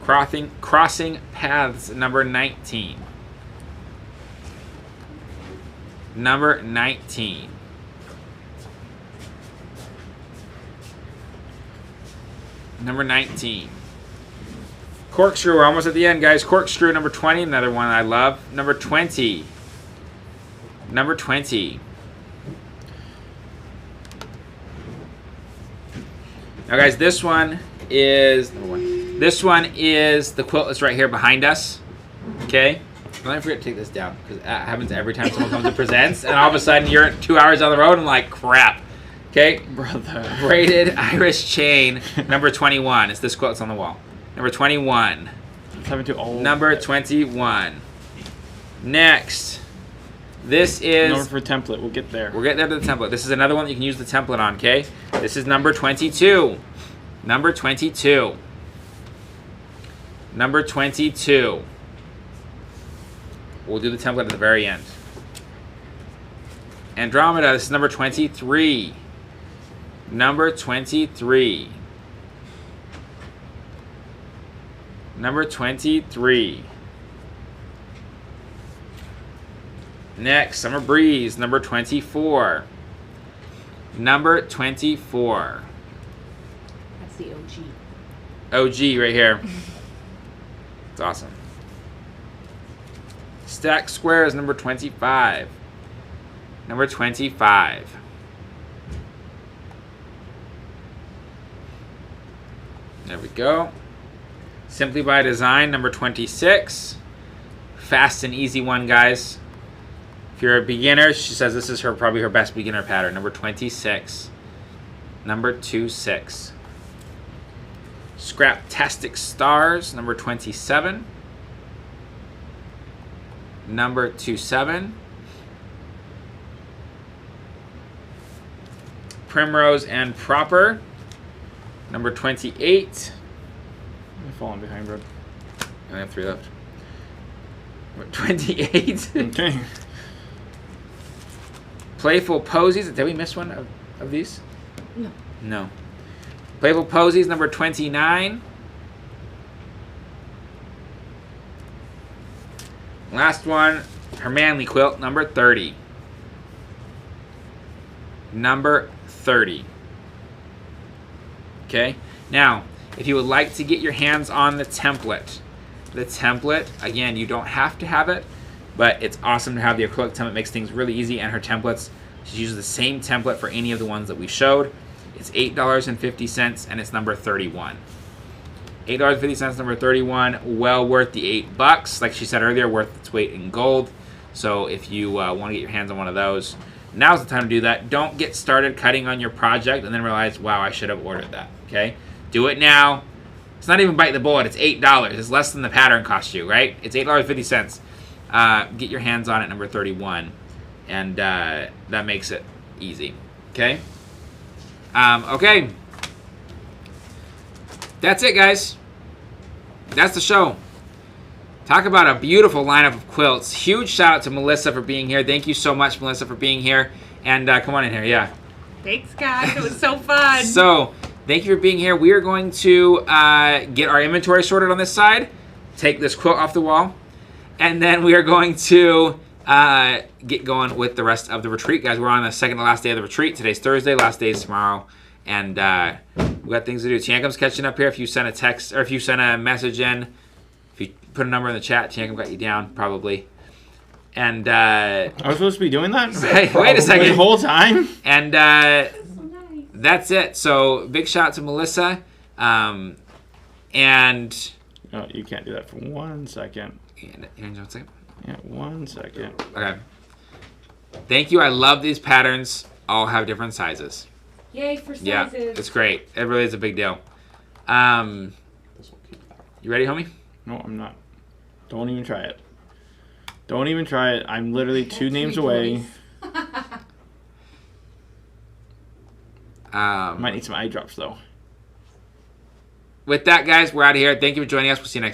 Crossing Paths, number 19. Number 19. Number 19. Corkscrew, we're almost at the end, guys. Corkscrew, number 20, another one I love. Number 20. Number 20. Now, guys, this one is the quilt that's right here behind us. Okay? Don't forget to take this down, because that happens every time someone comes and presents, and all of a sudden you're 2 hours down the road and like, crap. Okay? Brother. Braided Irish Chain, number 21. It's this quilt that's on the wall. Number 21. Number 21. Next. This is... Number for template. We'll get there. We'll get there to the template. This is another one that you can use the template on, okay? This is number 22. Number 22. Number 22. We'll do the template at the very end. Andromeda, this is number 23. Number 23. Number 23. Next, Summer Breeze, number 24. Number 24. That's the OG. OG right here. It's awesome. Stack Squares, number 25. Number 25. There we go. Simply by Design, number 26. Fast and easy one, guys. If you're a beginner, she says this is probably her best beginner pattern. Number 26. Number 26. Scraptastic Stars, number 27. Number 27. Primrose and Proper, number 28. I'm falling behind, bro. I have 3 left. Number 28. Okay. Playful Posies. Did we miss one of these? No. No. Playful Posies, number 29. Last one, her manly quilt, number 30. Number 30. Okay? Now, if you would like to get your hands on the template, the template. Again, you don't have to have it, but it's awesome to have the acrylic template. It makes things really easy, and her templates, she uses the same template for any of the ones that we showed. It's $8.50, and it's number 31. $8.50, number 31. Well worth the $8. Like she said earlier, worth its weight in gold. So if you want to get your hands on one of those, now's the time to do that. Don't get started cutting on your project and then realize, wow, I should have ordered that. Okay? Do it now. It's not even bite the bullet. It's $8. It's less than the pattern cost you, right? It's $8.50. Get your hands on it, number 31. And that makes it easy. Okay? Okay. That's it, guys. That's the show. Talk about a beautiful lineup of quilts. Huge shout out to Melissa for being here. Thank you so much, Melissa, for being here. And come on in here, yeah. Thanks, guys. It was so fun. So, thank you for being here. We are going to get our inventory sorted on this side, take this quilt off the wall, and then we are going to get going with the rest of the retreat, guys. We're on the second to last day of the retreat. Today's Thursday. Last day is tomorrow. And we got things to do. Tiankum's catching up here. If you sent a text or if you sent a message in, if you put a number in the chat, Tiankum got you down probably. And I was supposed to be doing that? Hey, wait a second. The whole time? And that's it. So big shout out to Melissa. And No, you can't do that for 1 second. one second. Yeah, 1 second. Okay. Thank you. I love these patterns. All have different sizes. Yay for sizes. Yeah, it's great. It really is a big deal. You ready, homie? No, I'm not. Don't even try it. Don't even try it. I'm literally 2 names away. Might need some eye drops, though. With that, guys, we're out of here. Thank you for joining us. We'll see you next time.